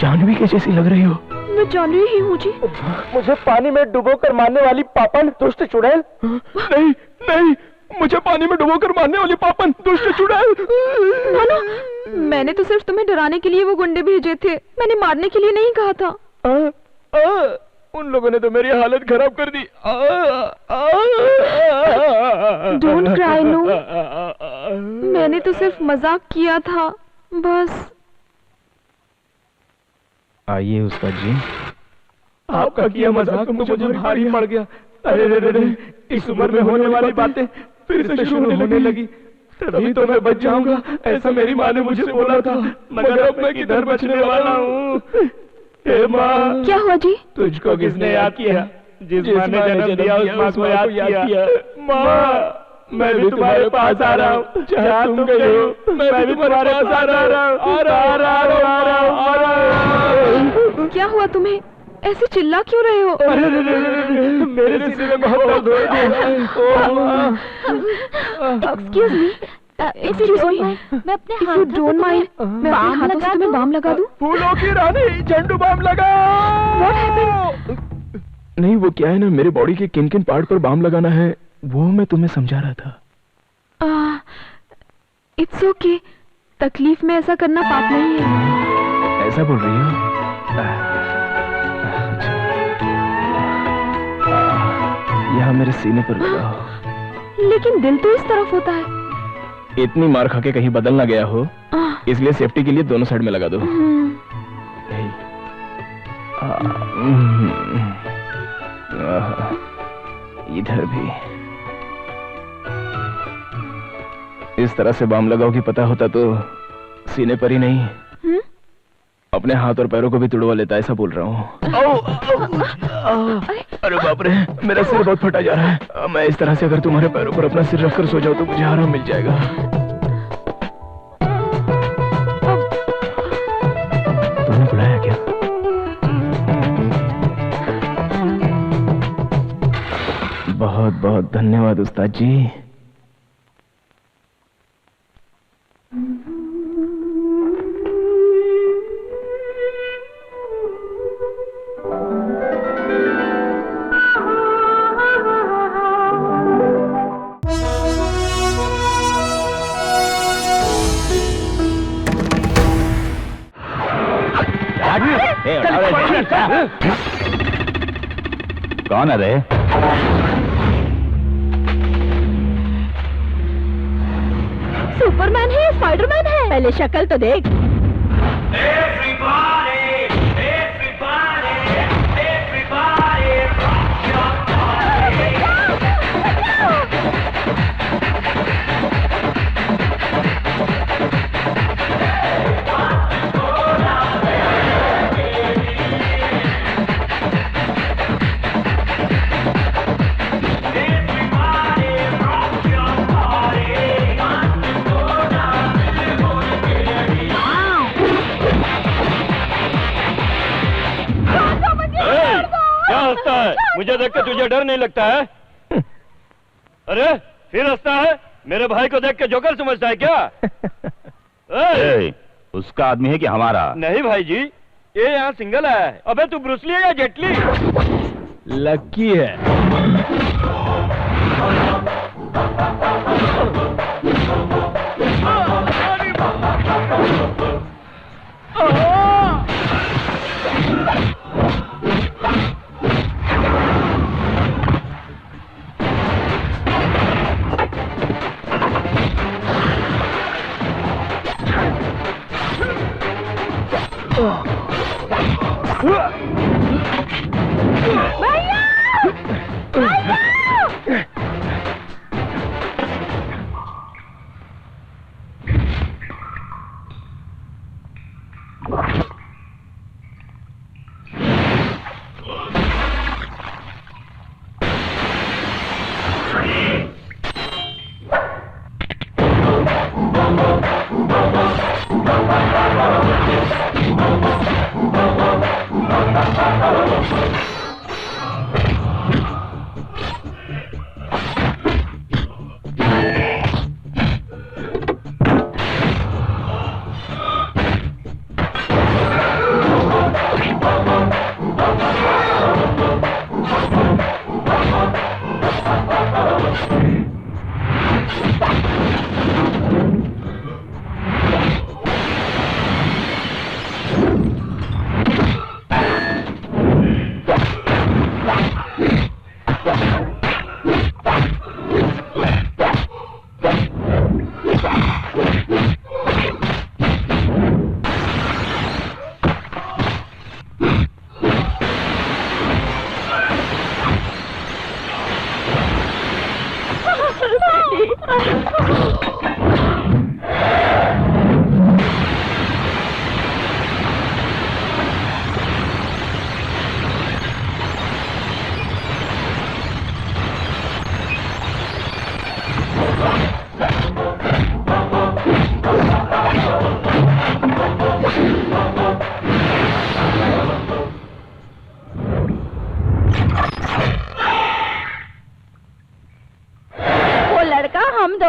जानवी के जैसी लग रही हो। मैं जानवी ही हूँ जी। मुझे पानी में डुबोकर मारने वाली पापन दुष्ट चुड़ैल। नहीं नहीं, मुझे पानी में डुबोकर मारने वाली पापन दुष्ट चुड़ैल। मैंने तो सिर्फ तुम्हें डराने के लिए वो गुंडे भेजे थे, मैंने मारने के लिए नहीं कहा था। उन लोगों ने तो मेरी हालत खराब कर दी। डोंट क्राई नो, मैंने तो सिर्फ मजाक किया था बस। आइए उस्ताद जी। आपका किया मजाक तो मुझे भारी पड़ गया। अरे इस उम्र में होने वाली बातें फिर से शुरू होने लगी। तभी तो मैं बच जाऊंगा, ऐसा मेरी माँ ने मुझे बोला था, मगर अब मैं किधर बचने वाला हूँ। हे माँ, क्या हुआ जी? तुझको किसने याद किया? जिस माँ ने जन्म दिया उस माँ को याद किया। माँ, मैं भी तुम्हारे पास आ रहा हूँ, जहाँ तुम गई हो मैं भी तुम्हारे पास आ रहा हूँ। क्या हुआ तुम्हें? ऐसे चिल्ला क्यों रहे हो? मेरे सीने में बहुत दर्द हो रहा है। एक्सक्यूज मी, मैं अपने हाथ डोंट माइंड, मैं अपने हाथों से तुम्हें बाम लगा दूं? फूलों की रानी, झंडू बाम लगा। What happened? नहीं, वो क्या है ना, मेरे बॉडी के किन किन पार्ट पर बाम लगाना है वो मैं तुम्हें समझा रहा था। इट्स ओके, तकलीफ में ऐसा करना पाप नहीं है। ऐसा बोल रही हो? यहाँ मेरे सीने पर लगाओ। लेकिन दिल तो इस तरफ होता है। इतनी मार खा के कहीं बदल ना गया हो, इसलिए सेफ्टी के लिए दोनों साइड में लगा दो। इधर भी इस तरह से बाम लगाओ, पता होता तो सीने पर ही नहीं अपने हाथ और पैरों को भी तुड़वा लेता, ऐसा बोल रहा हूँ। अरे बाप रे, मेरा सिर बहुत फटा जा रहा है। मैं इस तरह से अगर तुम्हारे पैरों पर अपना सिर रखकर सो जाऊं तो मुझे आराम मिल जाएगा। तुमने बुलाया क्या? बहुत बहुत धन्यवाद उस्ताद जी। कौन है रे? सुपरमैन है, स्पाइडरमैन है, पहले शक्ल तो देख। मुझे देख के तुझे डर नहीं लगता है? अरे फिर हंसता है? मेरे भाई को देख के जोकर समझता है क्या? उसका आदमी है कि हमारा? नहीं भाई जी, ये यहाँ सिंगल है। अबे तू ब्रूसली है या जेटली? लकी है।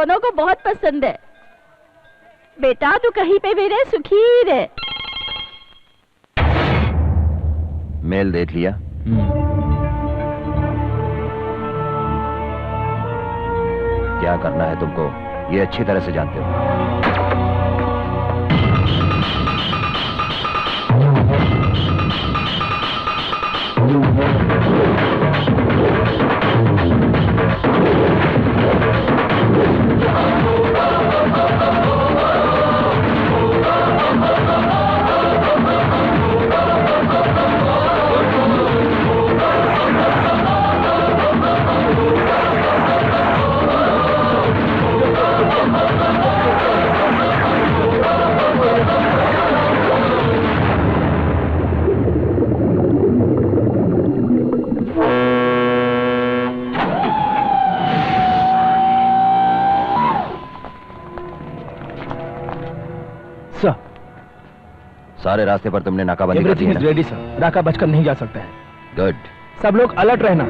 दोनों को बहुत पसंद है। बेटा तू कहीं पे भी रहे, सुखी रहे। मेल देख लिया? क्या करना है तुमको ये अच्छी तरह से जानते हो। सारे रास्ते पर तुमने नाकाबंदी कर दी है ना? रेडी सर, नाका बचकर नहीं जा सकता है। गुड। सब लोग अलर्ट रहना।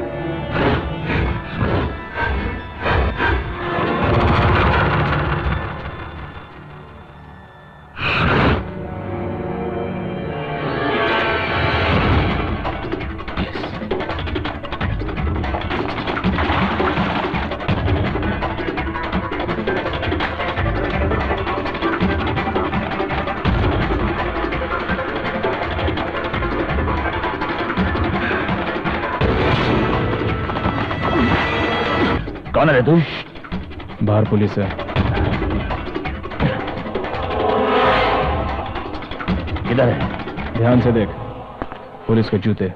कौन है रे तू? बाहर पुलिस है। किधर है? ध्यान से देख, पुलिस के जूते।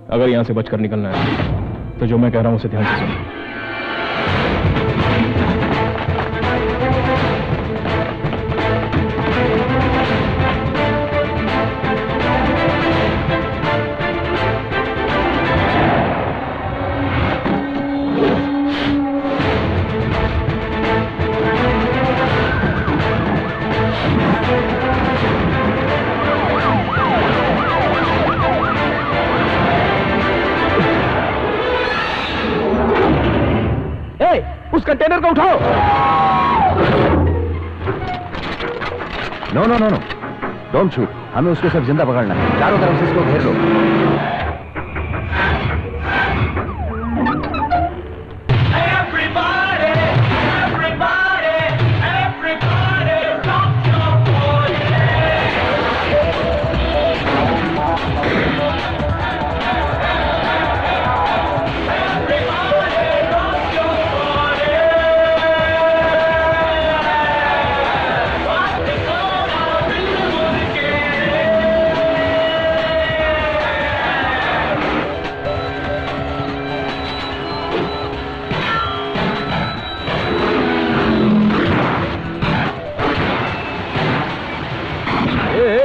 अगर यहां से बचकर निकलना है तो जो मैं कह रहा हूं उसे ध्यान से सुन। उस कंटेनर को उठाओ। No no no no, don't shoot. हमें उसको सिर्फ जिंदा पकड़ना है। चारों तरफ से इसको घेर लो।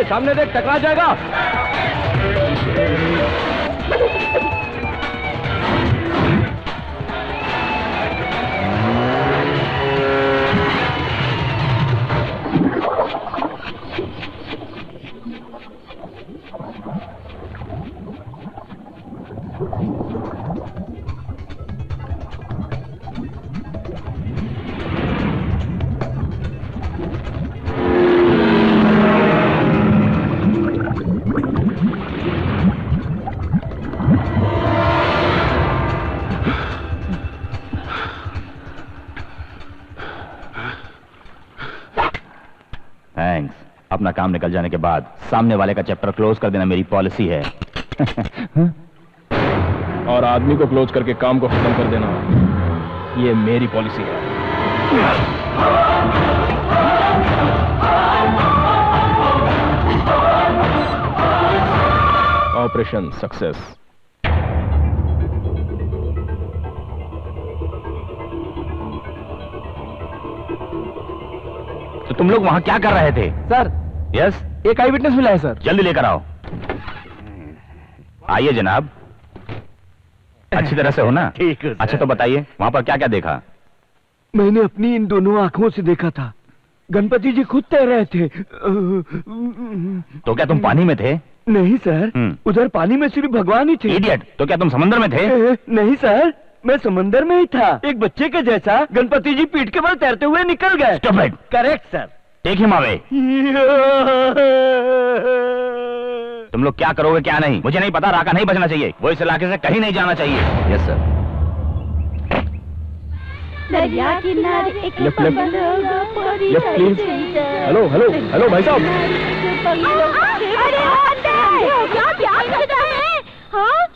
सामने देख, टकरा जाएगा। अपना काम निकल जाने के बाद सामने वाले का चैप्टर क्लोज कर देना मेरी पॉलिसी है। और आदमी को क्लोज करके काम को खत्म कर देना, ये मेरी पॉलिसी है। Operation success. तो तुम लोग वहां क्या कर रहे थे? सर, यस, एक आई विटनेस मिला है सर। जल्दी लेकर आओ। आइए जनाब। अच्छी तरह से हो ना? ठीक है। अच्छा तो बताइए वहां पर क्या क्या देखा? मैंने अपनी इन दोनों आंखों से देखा था, गणपति जी खुद तैर रहे थे। तो क्या तुम पानी में थे? नहीं सर, उधर पानी में सिर्फ भगवान ही थे। इडियट, तो क्या तुम समंदर में थे? नहीं सर। मैं समंदर में ही था, एक बच्चे के जैसा गणपति जी पीठ के बल तैरते हुए निकल गए। Correct sir. Take him away. तुम लोग क्या करोगे क्या नहीं मुझे नहीं पता। राका नहीं बचना चाहिए, वो इस इलाके से कहीं नहीं जाना चाहिए। Yes sir. दरिया किनारे एक left, Pawan left please. Hello hello hello भाई साहब। अरे क्या प्यार करता है? हाँ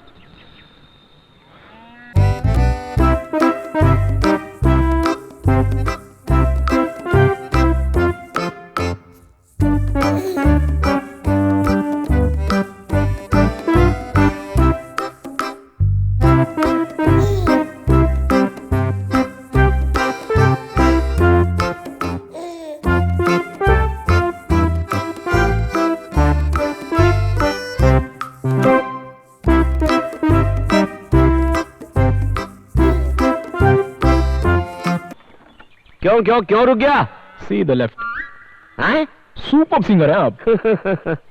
क्यों रुक गया? See the left. हैं? सुपर सिंगर है आप।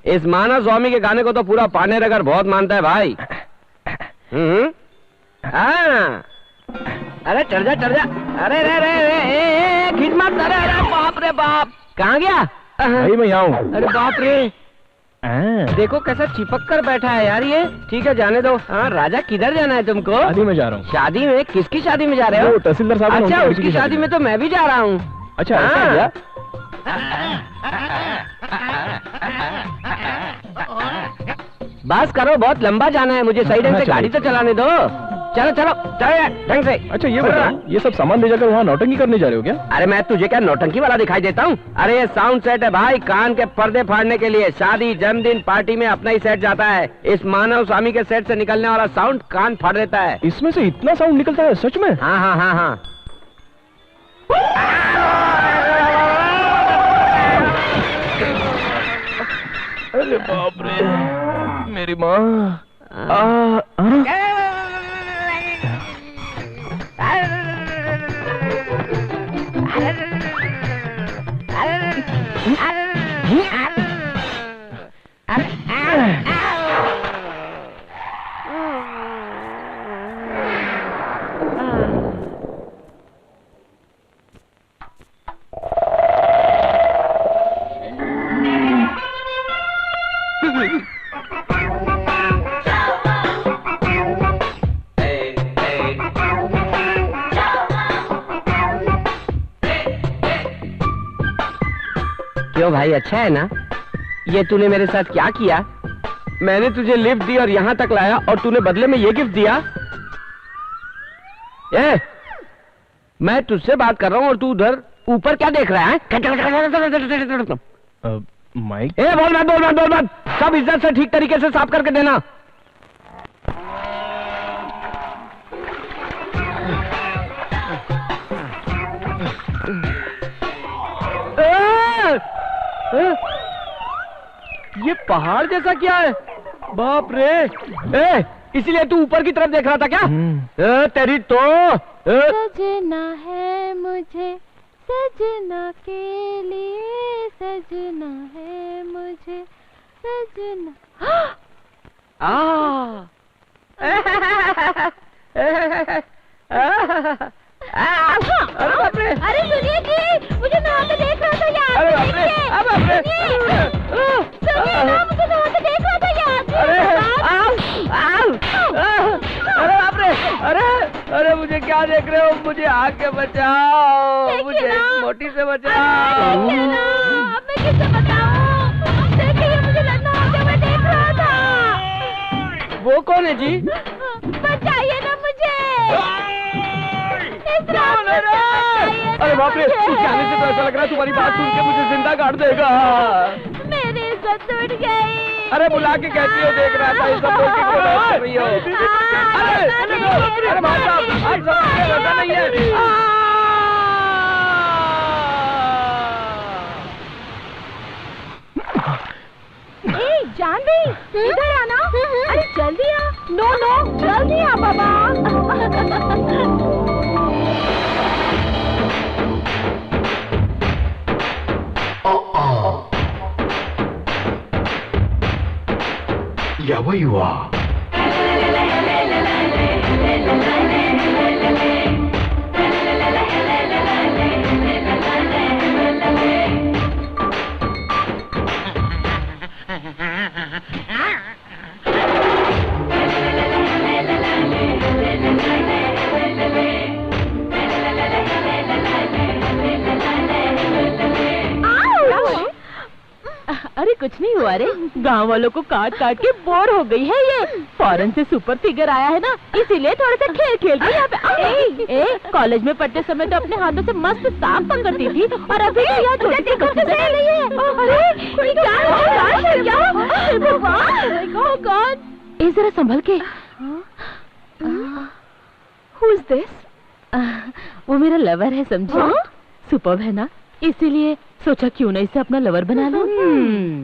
इस मानव स्वामी के गाने को तो पूरा पानेरगर बहुत मानता है भाई। हाँ। अरे चढ़ जा। अरे रे खींच मत। अरे बाप रे बाप, कहाँ गया? भाई मैं यहाँ हूँ। अरे बाप रे, देखो कैसा चिपक कर बैठा है यार ये। ठीक है जाने दो। हाँ राजा, किधर जाना है तुमको? शादी में जा रहा हूँ। शादी में? किसकी शादी में जा रहे हो? तहसीलदार साहब। अच्छा, उसकी शादी में तो मैं भी जा रहा हूँ। अच्छा ऐसा क्या? बस करो, बहुत लंबा जाना है मुझे। सही ढंग से गाड़ी तो चलाने दो। चलो ढंग से। अच्छा ये बताओ, ये सब सामान ले जाकर वहाँ नौटंकी करने जा रहे हो क्या? अरे मैं तुझे क्या नौटंकी वाला दिखाई देता हूँ? अरे ये साउंड सेट है भाई, कान के पर्दे फाड़ने के लिए। शादी जन्मदिन पार्टी में अपना ही सेट जाता है। इस मानव स्वामी के सेट से निकलने वाला साउंड कान फाड़ देता है। इसमें से इतना साउंड निकलता है सच में? हाँ। अरे बाप रे, मेरी माँ। क्यों भाई, अच्छा है ना? ये तूने मेरे साथ क्या किया? मैंने तुझे लिफ्ट दी और यहाँ तक लाया और तूने बदले में ये गिफ्ट दिया? मैं तुझसे बात कर रहा हूँ और तू उधर ऊपर क्या देख रहा है? माइक। बोल मत। सब इज्जत से ठीक तरीके से साफ करके देना। ये पहाड़ जैसा क्या है? बाप रे। इसलिए तू ऊपर की तरफ देख रहा था क्या? तेरी तो सजना है मुझे, सजना के लिए सजना है मुझे, सजना। अरे सुनिए जी, मुझे नहाते देख रहा था यार। अरे बाप रे, सुनिए ना, मुझे नहाते देख रहा था यार। अरे मुझे क्या देख रहे हो? मुझे आके बचाओ, मुझे मोटी से बचाओ। अब मैं किससे बताऊं? देखिए मुझे नहाते हुए देख रहा था। वो कौन है जी? बचाइए ना मुझे। अरे बाप रे, उसके आने से तो ऐसा लग रहा है तुम्हारी बात सुन के मुझे जिंदा काट देगा। मेरी इज्जत टूट गई। अरे बुला के कहती हो देख रहा था, ये सब बोल के क्यों बात कर रही हो? अरे भाई साहब, आज समझ में वैसा नहीं है। जानवी, इधर आना। अरे जल्दी आ। नो जल्दी आ बाबा। Yeah, where you are? अरे कुछ नहीं हुआ रे, गांव वालों को काट काट के बोर हो गई है ये। फॉरेन से सुपर फिगर आया है ना, इसीलिए थोड़ा सा खेल खेल के यहाँ पे कॉलेज में पढ़ते समय तो अपने हाथों से मस्त सांप पकड़ती थी, और अभी तो यहाँ छोटी बच्चे से रही है। अरे क्या जरा संभल के। Who is this? वो मेरा लवर है, समझो। सुपर है ना, इसीलिए सोचा क्यों ना इसे अपना लवर बना लो।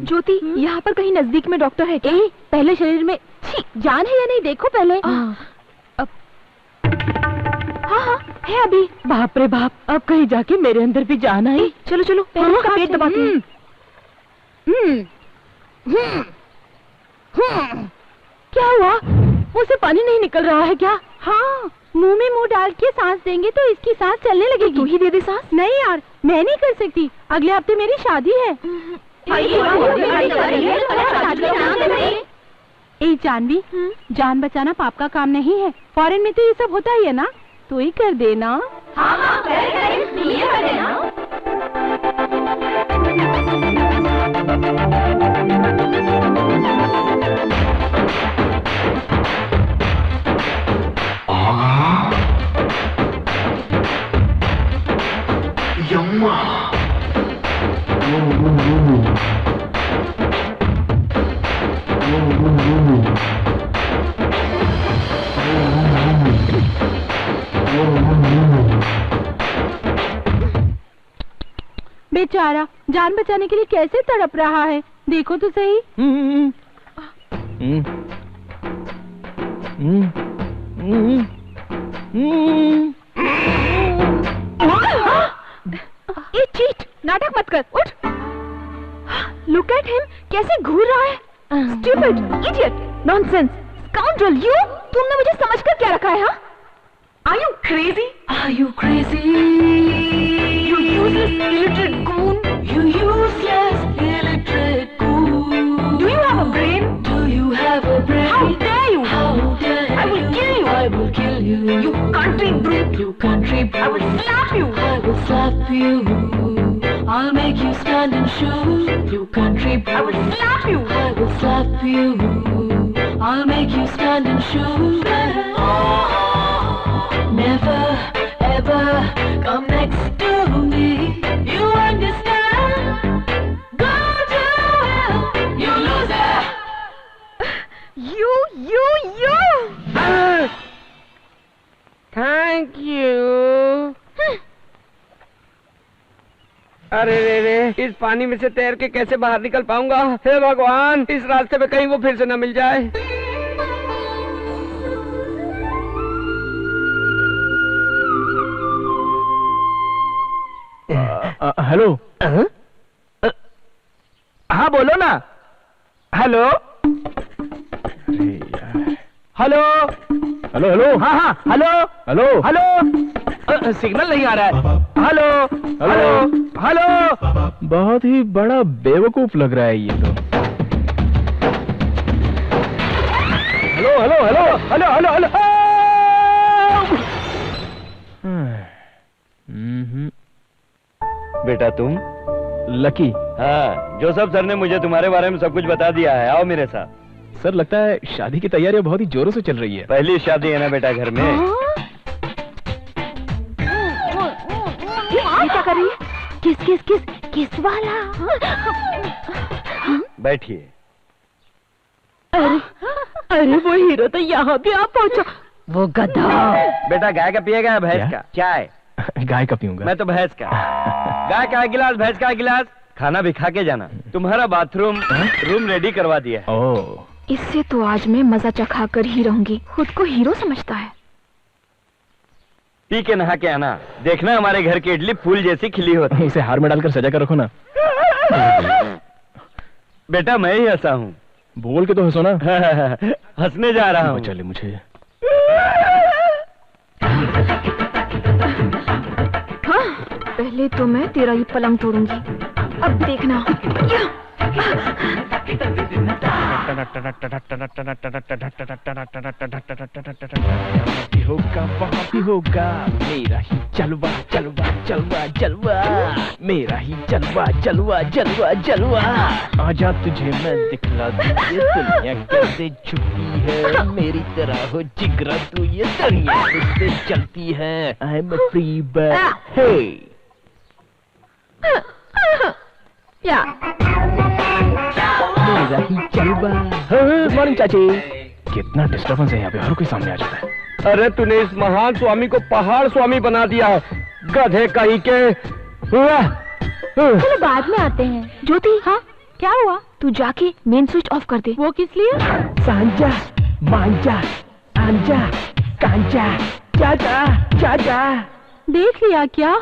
ज्योति, यहाँ पर कहीं नजदीक में डॉक्टर है क्या? पहले शरीर में जान है या नहीं देखो पहले। हाँ है अभी। बाप रे बाप, अब कहीं जाके मेरे अंदर भी जान आई। चलो चलो, पहले उसका पेट दबाते हैं। क्या हुआ? मुंह से पानी नहीं निकल रहा है क्या? हाँ, मुंह में मुंह डाल के सांस देंगे तो इसकी सांस चलने लगेगी। तू ही दे दे सांस। नहीं यार, मैं नहीं कर सकती, अगले हफ्ते मेरी शादी है। ए जानवी, जान बचाना पाप का काम नहीं है। फॉरेन में तो ये सब होता ही है ना, तो ही कर देना। बेचारा जान बचाने के लिए कैसे तड़प रहा है, देखो तो सही। ये चीट, नाटक मत कर, उठ। Look at him, कैसे घूर रहा है। Stupid, idiot, nonsense, scoundrel, you! तुमने मुझे समझकर क्या रखा है? हाँ? Are you crazy? Are you crazy? You useless illiterate goon! You useless illiterate goon! Do you have a brain? Do you have a brain? How dare you! How dare you! I will kill you! I will kill you! You country brute! You country brute! I will slap you! I will slap you! I'll make you stand and shoot! You country brute! I will slap you! I will slap you! I'll make you stand and shoot! Never ever come next to me. You understand? Go to hell, you loser! You! Thank you. अरे रे, इस पानी में से तैर के कैसे बाहर निकल पाऊंगा? हे भगवान, इस रास्ते पे कहीं वो फिर से न मिल जाए। हेलो। हाँ बोलो ना। Hello hello hello hello. हाँ हेलो हेलो हेलो। सिग्नल नहीं आ रहा है। Hello hello hello. बहुत ही बड़ा बेवकूफ लग रहा है ये तो। Hello hello hello hello hello hello. बेटा तुम? लकी। हाँ, जोसेफ सर ने मुझे तुम्हारे बारे में सब कुछ बता दिया है। आओ मेरे साथ। सर लगता है शादी की तैयारियां बहुत ही जोरों से चल रही है। पहली शादी है ना बेटा घर में। ये क्या कर रही है? किस किस किस किस वाला? बैठिए। अरे वो हीरो तो यहाँ भी आ पहुँचा। वो गधा। बेटा गाय का पिएगा या भैंस का? चाय। गाय का पीऊंगा। मैं तो भैंस का। गाय का गिलास, भैंस का गिलास। खाना भी खा के जाना। तुम्हारा बाथरूम रूम रेडी करवा दिया है। ओह। इससे तो आज मैं मजा चखा कर ही रहूंगी। खुद को हीरो समझता है। पी के नहा के आना। देखना हमारे घर की इडली फूल जैसी खिली होती। उसे हार में डालकर सजा कर रखो ना। बेटा मैं ही हंसा हूँ। बोल के तो हंसो ना। हंसने जा रहा हूँ। चले मुझे। पहले तो मैं तेरा ये पलंग तोड़ूंगी, अब देखना। होगा वहाँ भी होगा मेरा ही जलवा जलवा जलवा जलवा, मेरा ही जलवा जलवा जलवा जलवा। आजा तुझे मैं दिखला दूं ये दुनिया कैसे छुपी है, मेरी तरह हो जिगरा तू ये दुनिया किससे चलती है। I am a free bird. Hey yeah मेरा ही जलवा। मॉर्निंग चाची। कितना डिस्टर्बेंस है यहाँ पे, हर कोई सामने आ जाता है। अरे तूने इस महान स्वामी को पहाड़ स्वामी बना दिया है, गधे कहीं के। चलो बाद में आते हैं। ज्योति, हाँ क्या हुआ? तू जाके मेन स्विच ऑफ कर दे। वो किस लिए? सांजा मांजा आंजा कांजा चाचा चाचा। देख लिया क्या?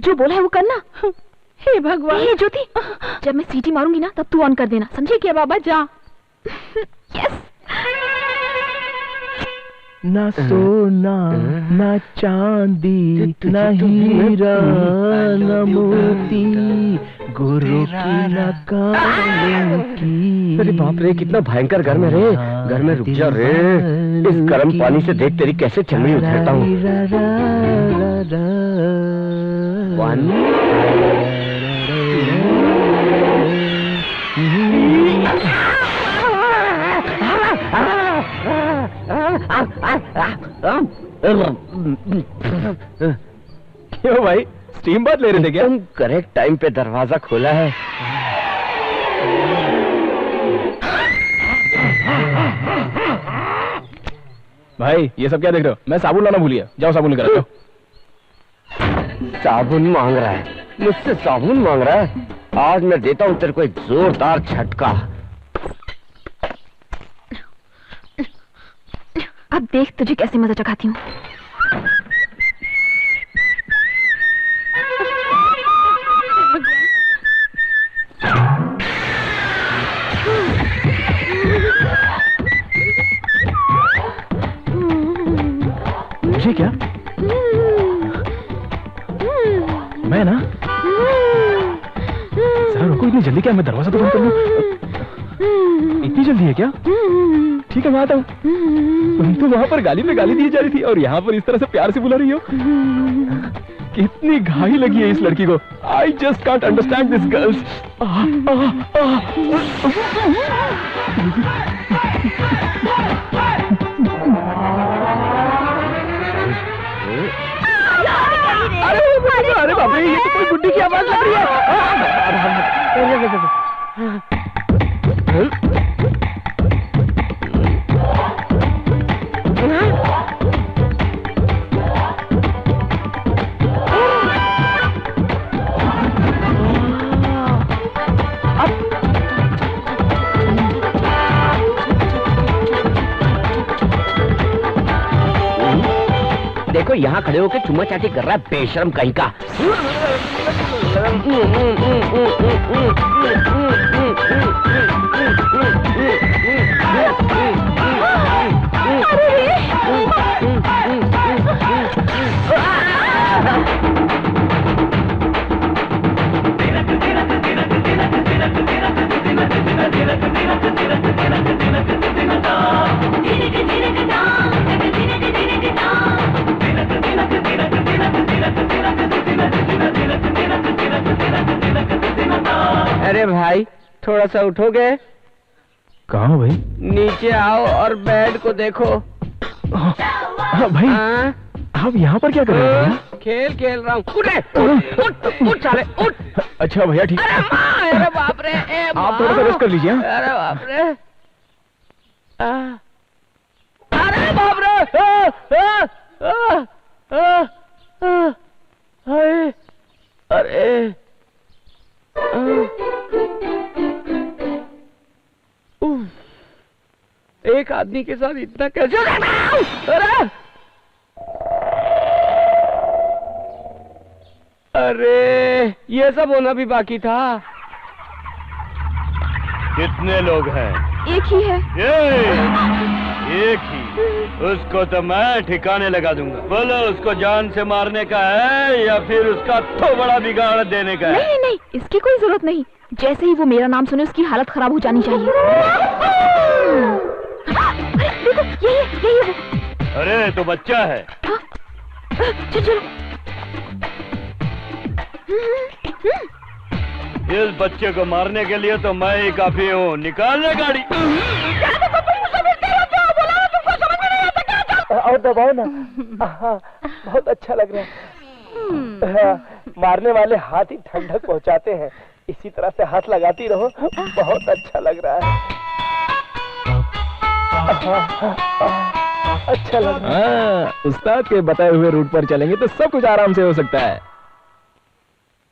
जो बोला है वो करना। हे भगवान। ये ज्योति, जब मैं सीटी मारूंगी ना तब तू ऑन कर देना, समझे क्या? बाबा जा। यस। ना सोना ना चांदी ना हीरा ना मोती, गुरु की ना की। अरे बाप रे, कितना भयंकर गर्म है रे। घर में रुक जा रे, इस गर्म पानी से देख तेरी कैसे चमड़ी उधेड़ता हूँ। क्यों भाई, स्टीम बात ले रहे थे क्या? तुम करेक्ट टाइम पे दरवाजा खोला है। भाई ये सब क्या देख रहे हो? मैं साबुन लाना भूल गया, जाओ साबुन लेकर आओ। साबुन मांग रहा है, मुझसे साबुन मांग रहा है। आज मैं देता हूँ तेरे को एक जोरदार झटका। अब देख तुझे कैसे मजा चखाती हूँ। मुझे क्या? मैं ना जरा रुको, इतनी जल्दी क्या? मैं दरवाजा तो बंद कर लूं। इतनी जल्दी है क्या? ठीक है मैं आता हूँ। तुम तो वहां पर गाली पे गाली दी जा रही थी और यहाँ पर इस तरह से प्यार से बुला रही हो। कितनी घाई लगी है इस लड़की को। I just can't understand this girls. अरे बाप रे, ये तो कोई गुड्डी की आवाज लग रही है। देखो यहाँ खड़े होकर चुम्मा चाटी कर रहा है, बेशर्म कहीं का। अरे भाई थोड़ा सा उठोगे? कहाँ हो भाई? नीचे आओ और बेड को देखो। हाँ भाई, आप यहाँ पर क्या कर रहे हैं? खेल रहा हूँ। उठ साले उठ। अच्छा भैया ठीक है। अरे बाप रे, आप थोड़ा सा रेस्ट कर लीजिए। अरे बाप रे, अरे बाप रे, अरे एक आदमी के साथ इतना कैसे? अरे ये सब होना भी बाकी था। कितने लोग हैं? एक ही है। एक ही, उसको तो मैं ठिकाने लगा दूंगा। बोलो, उसको जान से मारने का है या फिर उसका तो बड़ा बिगाड़ देने का है? नहीं नहीं, इसकी कोई जरूरत नहीं। जैसे ही वो मेरा नाम सुने उसकी हालत खराब हो जानी चाहिए। देखो, यही वो। अरे तो बच्चा है। चलो। इस बच्चे को मारने के लिए तो मैं ही काफी हूँ। निकालने गाड़ी। और दबाओ ना। हाँ, बहुत अच्छा लग रहा है। हाँ, मारने वाले हाथ ही ठंडक पहुंचाते हैं। इसी तरह से हाथ लगाती रहो, बहुत अच्छा लग रहा है। अच्छा लग रहा है। उस्ताद के बताए हुए रूट पर चलेंगे तो सब कुछ आराम से हो सकता है।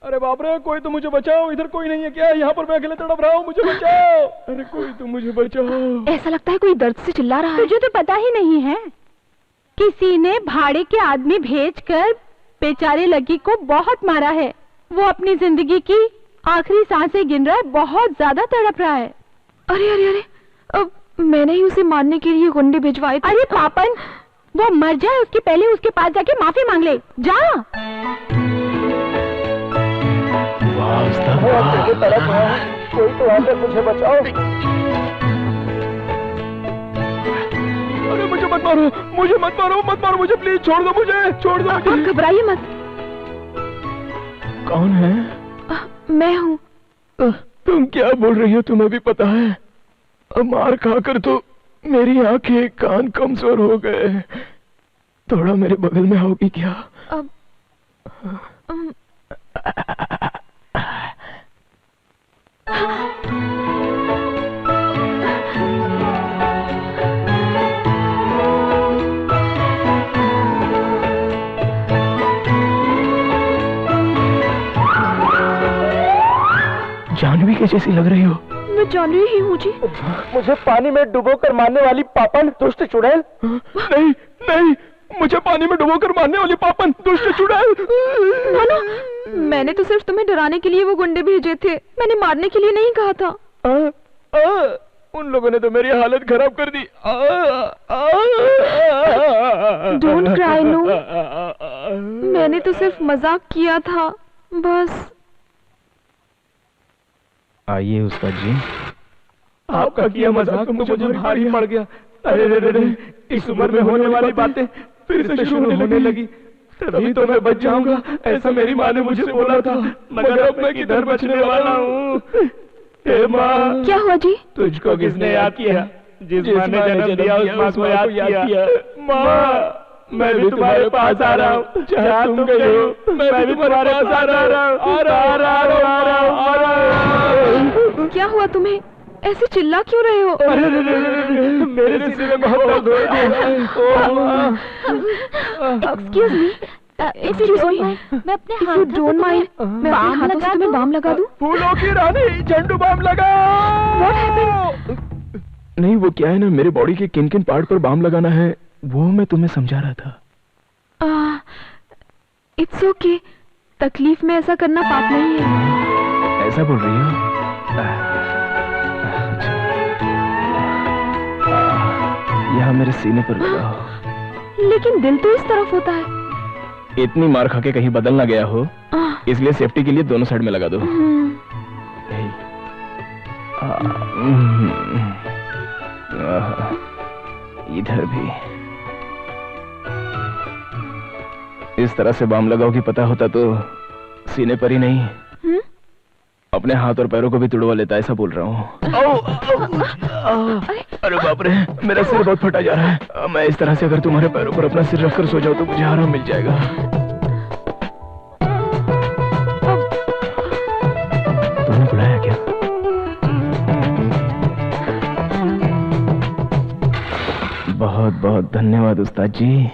अरे बाप रे, कोई तो मुझे बचाओ। इधर कोई नहीं है क्या? यहाँ पर मैं अकेले तड़प रहा हूँ, मुझे बचाओ। अरे कोई तो मुझे बचाओ। ऐसा लगता है कोई दर्द से चिल्ला रहा है। तुझे तो पता ही नहीं है, किसी ने भाड़े के आदमी भेजकर बेचारे लकी को बहुत मारा है। वो अपनी जिंदगी की आखिरी सांसें गिन रहा है, बहुत ज्यादा तड़प रहा है। अरे अरे अरे, अब मैंने ही उसे मारने के लिए गुंडे भिजवाए थे। अरे पापन, वो मर जाए उसके पहले उसके पास जाके माफी मांग ले। जा। कोई तो आकर मुझे बचाओ। अरे मुझे मत मारो, मुझे मत मारो, मत मारो मुझे, प्लीज छोड़ दो मुझे, छोड़ दो मुझे। आप घबराइए मत। कौन है? मैं हूँ। तुम क्या बोल रही हो? तुम्हें भी पता है मार खाकर तो मेरी आंखें कान कमजोर हो गए। थोड़ा मेरे बगल में आओगी क्या? अब जानवी के जैसी लग रही हो। मैं जानवी ही हूँ जी। मुझे पानी में डुबोकर मारने वाली पापन, दुष्ट चुड़ैल। नहीं नहीं, मुझे पानी में डुबोकर मारने वाली पापन, दुष्ट चुड़ैल। मैंने तो सिर्फ तुम्हें डराने के लिए वो गुंडे भेजे थे, मैंने मारने के लिए नहीं कहा था। उन लोगों ने तो मेरी हालत खराब कर दी। डोंट क्राई नो, मैंने तो सिर्फ मजाक किया था बस। आइए उस्ताद जी। आपका किया मजाक तो मुझे भारी पड़ गया। अरे रे रे, इस उम्र में होने वाली बातें फिर से शुरू होने लगी। तभी तो मैं बच जाऊंगा, ऐसा मेरी माँ ने मुझे बोला था, मगर अब मैं किधर बचने वाला हूँ। हे माँ, क्या हुआ जी? तुझको किसने याद किया? जिस माँ ने जन्म दिया उस माँ को याद किया। माँ, मैं भी तुम्हारे पास आ रहा हूँ, जहाँ तुम गई हो मैं भी तुम्हारे पास आ रहा हूँ। क्या हुआ तुम्हें? ऐसे चिल्ला क्यों रहे हो? अरे मेरे सीने में बहुत दर्द हो रहा है। एक्सक्यूज मी, एक्सक्यूज मी, मैं अपने इफ यू डोंट माइंड, मैं अपने हाथों से तुम्हें बाम लगा दूं? फूलों की रानी, झंडू बाम लगा। What happened? नहीं, वो क्या है ना, मेरे बॉडी के किन किन पार्ट पर बाम लगाना है वो मैं तुम्हें समझा रहा था। इट्स ओके, तकलीफ में ऐसा करना पाप नहीं है। ऐसा बोल रही हो? यहाँ मेरे सीने पर लगाओ। लेकिन दिल तो इस तरफ होता है। इतनी मार खा के कहीं बदल ना गया हो, इसलिए सेफ्टी के लिए दोनों साइड में लगा दो। इधर भी इस तरह से बाम लगाओगी, पता होता तो सीने पर ही नहीं अपने हाथ और पैरों को भी तुड़वा लेता, ऐसा बोल रहा हूँ। अरे बाप रे, मेरा सिर बहुत फटा जा रहा है। मैं इस तरह से अगर तुम्हारे पैरों पर अपना सिर रखकर सो जाऊं तो मुझे आराम मिल जाएगा। तुमने बुलाया क्या? बहुत बहुत धन्यवाद उस्ताद जी।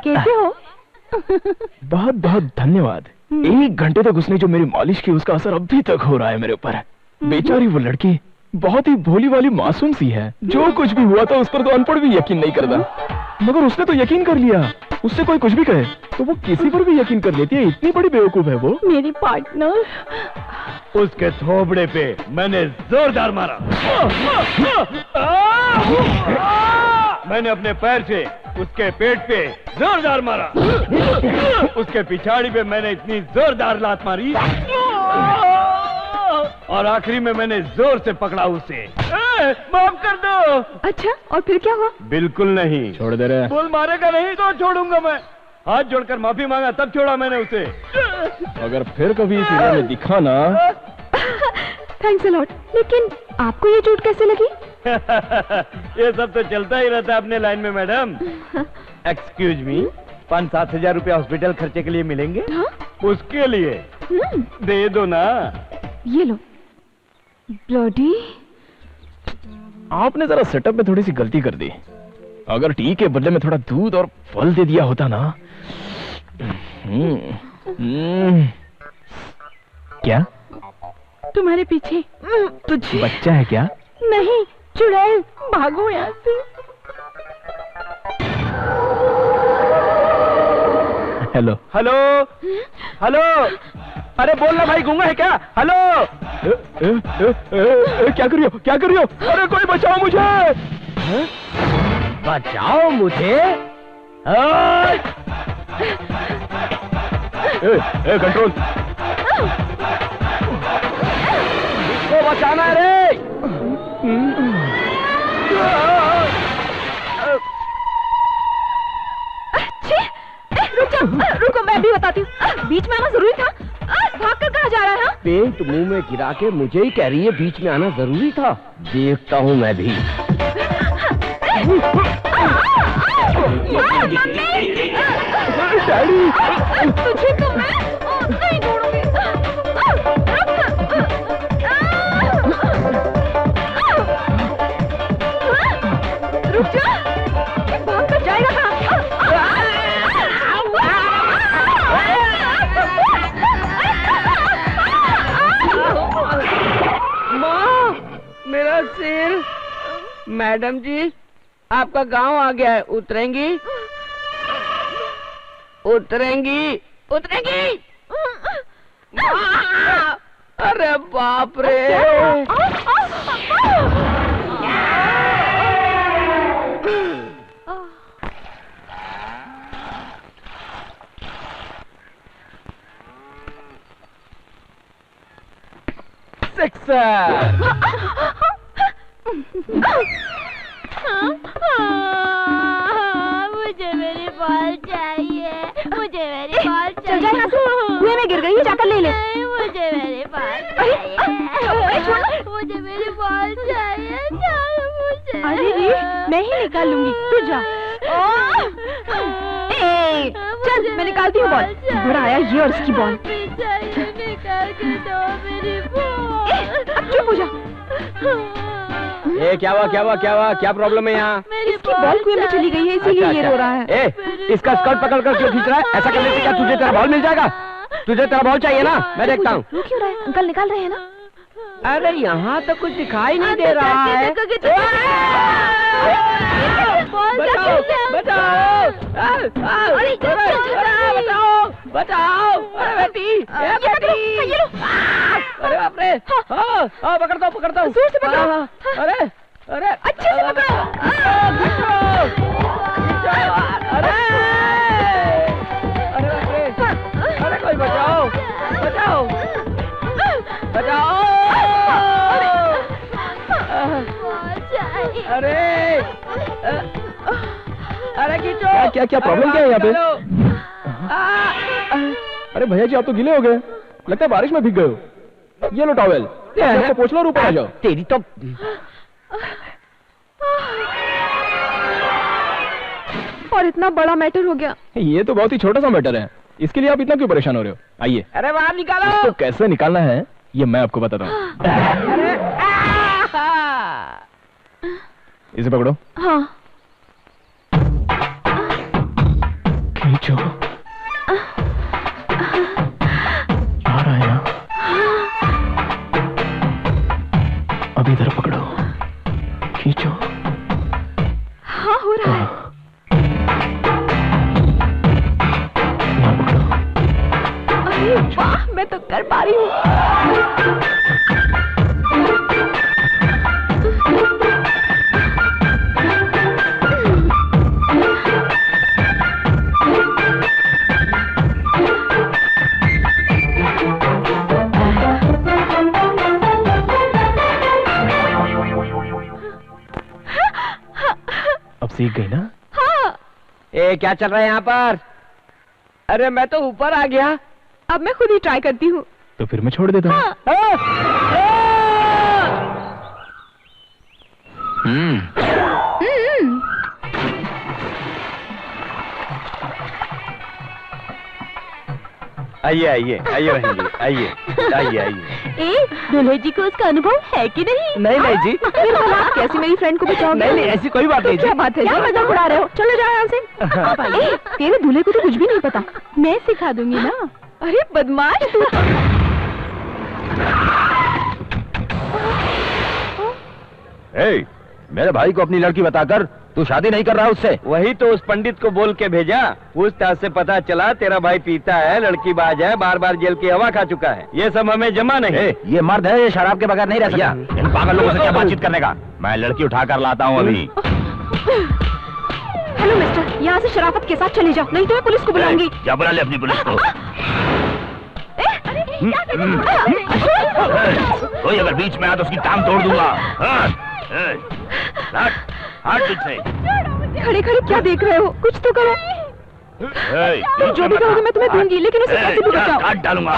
कैसे हो? बहुत बहुत धन्यवाद। 1 घंटे तक उसने जो मेरी मालिश की उसका असर अभी तक हो रहा है मेरे ऊपर। बेचारी वो लड़की बहुत ही भोली वाली मासूम सी है। जो कुछ भी हुआ था उस पर तो अनपढ़ भी यकीन नहीं करता, मगर उसने तो यकीन कर लिया। उससे कोई कुछ भी कहे तो वो किसी पर भी यकीन कर लेती है। इतनी बड़ी बेवकूफ है वो। मेरी पार्टनर। उसके थोबड़े पे मैंने जोरदार मारा। मैंने अपने पैर से उसके पेट पे जोरदार मारा। उसके पिछाड़ी पे मैंने इतनी जोरदार लात मारी और आखिरी में मैंने जोर से पकड़ा उसे। माफ कर दो। अच्छा, और फिर क्या हुआ? बिल्कुल नहीं। छोड़ दे रहे। बोल मारेगा नहीं तो छोड़ूंगा मैं। हाथ जोड़कर माफी मांगा तब छोड़ा मैंने उसे। अगर फिर कभी इस एरिया में दिखा ना। Thanks a lot. लेकिन आपको ये चोट कैसे लगी? ये सब तो चलता ही रहता है अपने लाइन में मैडम। एक्सक्यूज मी, 5-7 हजार रुपया हॉस्पिटल खर्चे के लिए मिलेंगे? हाँ? उसके लिए दे दो ना। ये लो। ब्लडी। आपने जरा सेटअप में थोड़ी सी गलती कर दी। अगर टी के बदले में थोड़ा दूध और फल दे दिया होता ना। क्या तुम्हारे पीछे। तुझे बच्चा है क्या? नहीं, चुड़ैल। भागो यहाँ से। Hello hello hello. अरे बोलना भाई, गूंगा है क्या? हेलो। क्या कर रही हो? क्या कर रही हो? अरे कोई बचाओ मुझे। बचाओ मुझे। कंट्रोल। इसको बचाना है रे। रुको, मैं भी बताती हूँ। बीच में आना जरूरी था? भागकर कहाँ जा रहा है? पेंट मुंह में गिरा के मुझे ही कह रही है बीच में आना जरूरी था। देखता हूँ मैं भी। डैडी, तुझे तो मैं नहीं छोड़ूंगी। रुक जा। भागकर जाएगा कहाँ? माँ, मेरा सिर। मैडम जी, आपका गांव आ गया है। उतरेंगी? उतरेंगी? उतरेंगी? माँ! अरे बाप रे। मुझे मेरी बॉल चाहिए। मुझे मेरी बॉल चल जा यहाँ से। कुएं में गिर गई है, जाकर ले ले। मुझे मेरी बॉल चाहिए। मुझे मेरी बॉल चाहिए। मुझे। अरे री, मैं ही निकाल लूंगी, तू जा। चल, मैं निकालती हूँ बॉल। बड़ा आया ये और इसकी बॉल। निकाल के दो मेरी बॉल। अब चुप हो जा। क्या हुआ? क्या हुआ? क्या हुआ? क्या प्रॉब्लम है यहाँ? इसकी बॉल कुएं में चली गई है, इसीलिए ये रो रहा है। इसका स्कर्ट पकड़ कर क्यों खींच रहा है? ऐसा करने से क्या तुझे तेरा बॉल मिल जाएगा? तुझे तेरा बॉल चाहिए ना? मैं देखता हूँ। रो क्यों रहा है? अंकल निकाल रहे हैं ना? अरे यहाँ तो कुछ दिखाई नहीं दे रहा है। बचाओ! बचाओ! बचाओ! बचाओ! अरे बेटी! बेटी! अरे बाप रे! हाँ, पकड़ता हूँ, पकड़ता हूँ। जोर से पकड़ो। अरे! अरे! अच्छे से पकड़ो। अरे! अरे बाप रे! अरे कोई बचाओ! बचाओ! बचाओ! अरे! अरे खींचो! क्या प्रॉब्लम क्या है यहाँ पे? अरे भैया जी, आप तो गीले हो गए। लगता है बारिश में भीग गए हो। ये लो टॉवेल, आपको पोंछ लो और ऊपर आ जाओ। तेरी तो। और इतना बड़ा मैटर हो गया। ये तो बहुत ही छोटा सा मैटर है, इसके लिए आप इतना क्यों परेशान हो रहे हो? आइए। अरे बाहर निकालो। इसको कैसे निकालना है ये मैं आपको बताता हूँ। इसे पकड़ो। हाँ। खींचो। सीख गई ना? हाँ। ए क्या चल रहा है यहाँ पर? अरे मैं तो ऊपर आ गया। अब मैं खुद ही ट्राई करती हूँ। तो फिर मैं छोड़ देता हूँ। आइए आइए आइए बहन जी, आइए आइए आइए। ए दूल्हे जी को उसका अनुभव है कि नहीं? नहीं नहीं जी, फिर भला आप कैसे मेरी फ्रेंड को बचाओगे? नहीं नहीं ऐसी कोई बात नहीं जी। क्या बात है? क्या मजाक उड़ा रहे हो? चलो जाओ यहाँ से। ए, तेरे दूल्हे को तो कुछ भी नहीं पता। मैं सिखा दूंगी ना। अरे बदमाश तू। ए, मेरे भाई को अपनी लड़की बताकर तू शादी नहीं कर रहा उससे? वही तो उस पंडित को बोल के भेजा। पूछताछ से पता चला तेरा भाई पीता है, लड़की बाज है, बार बार जेल की हवा खा चुका है। ये सब हमें जमा नहीं। ये मर्द है, ये शराब के बगैर नहीं रह भैया सकता। इन पागल लोगों से क्या बातचीत करने का? मैं लड़की उठा कर लाता हूँ अभी। हेलो मिस्टर, यहाँ से शराफत के साथ चले जाओ, नहीं तो मैं पुलिस को बुलाऊंगी। क्या बुला ले अपनी पुलिस को? कोई अगर बीच में आया तो उसकी टांग तोड़ दूंगा। हट बीच से। खड़े खड़े क्या देख रहे हो? कुछ तो करो। जो भी करोगे मैं तुम्हें दूंगी, लेकिन उसे कैसे भी बचाओ। काट डालूंगा।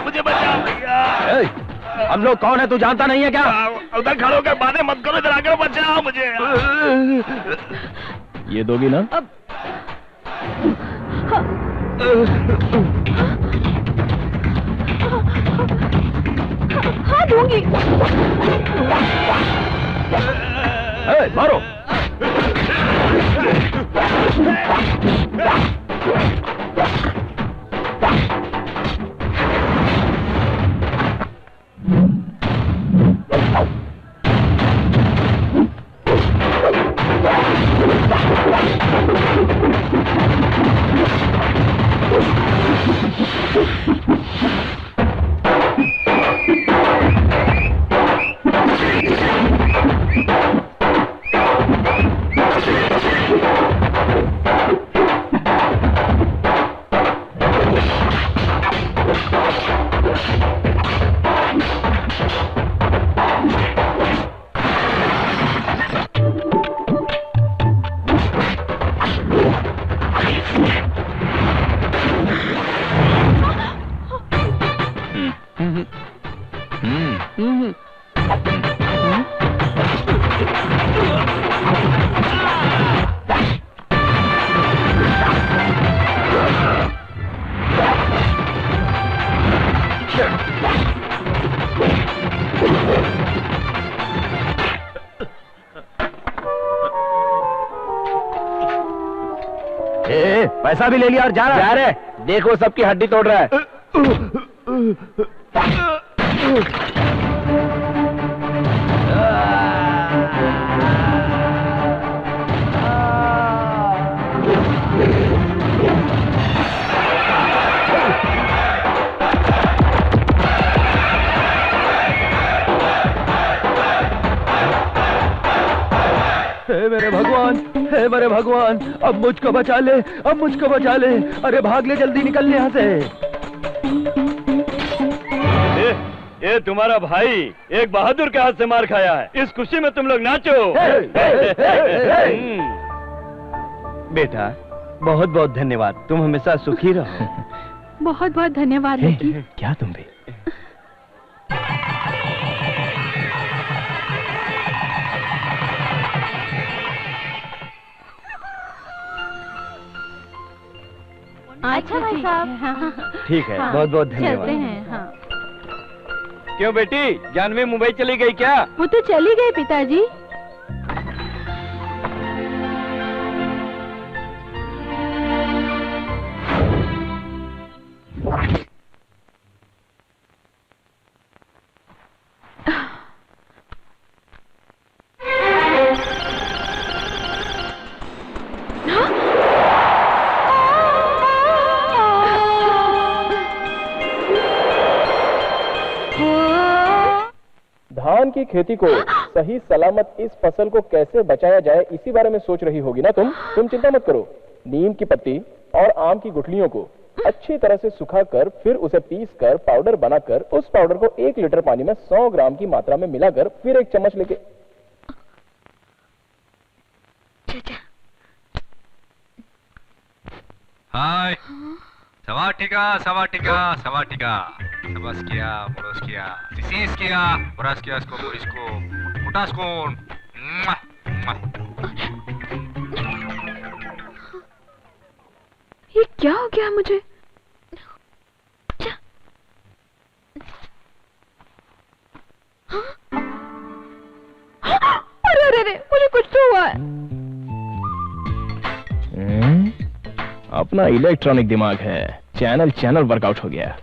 मुझे बचा भैया। हम लोग कौन है तू जानता नहीं है क्या? उधर खड़े होकर बातें मत करो, इधर आकर बचाओ मुझे। ये दोगी ना? हाँ दूंगी। मारो। पैसा भी ले लिया और जा रहा है। देखो सबकी हड्डी तोड़ रहा है। हे मेरे भगवान, हे मेरे भगवान, अब मुझको बचा ले, अब मुझको बचा ले। अरे भाग ले, जल्दी निकल यहाँ से। ये तुम्हारा भाई एक बहादुर के हाथ से मार खाया है। इस खुशी में तुम लोग नाचो। बेटा बहुत बहुत धन्यवाद, तुम हमेशा सुखी रहो। बहुत बहुत धन्यवाद लकी। क्या तुम भी? अच्छा भाई साहब। ठीक है, बहुत बहुत धन्यवाद। चलते हैं। हाँ। क्यों बेटी, जानवी मुंबई चली गई क्या? वो तो चली गई पिताजी। धान की खेती को सही सलामत इस फसल को कैसे बचाया जाए, इसी बारे में सोच रही होगी ना तुम चिंता मत करो। नीम की पत्ती, और आम की गुठलियों को अच्छी तरह से सुखाकर फिर उसे पीसकर पाउडर बनाकर उस पाउडर को 1 लीटर पानी में 100 ग्राम की मात्रा में मिलाकर फिर 1 चम्मच लेके हाय सवाटिका सवाटिका सवाटिका सबस्किया मोरस्किया सिसिस्किया मोरस्कियास्को मोरिस्को मुटास्कोन ये क्या हो गया मुझे? अरे अरे अरे मुझे कुछ तो हुआ है। अपना इलेक्ट्रॉनिक दिमाग है, चैनल वर्कआउट हो गया।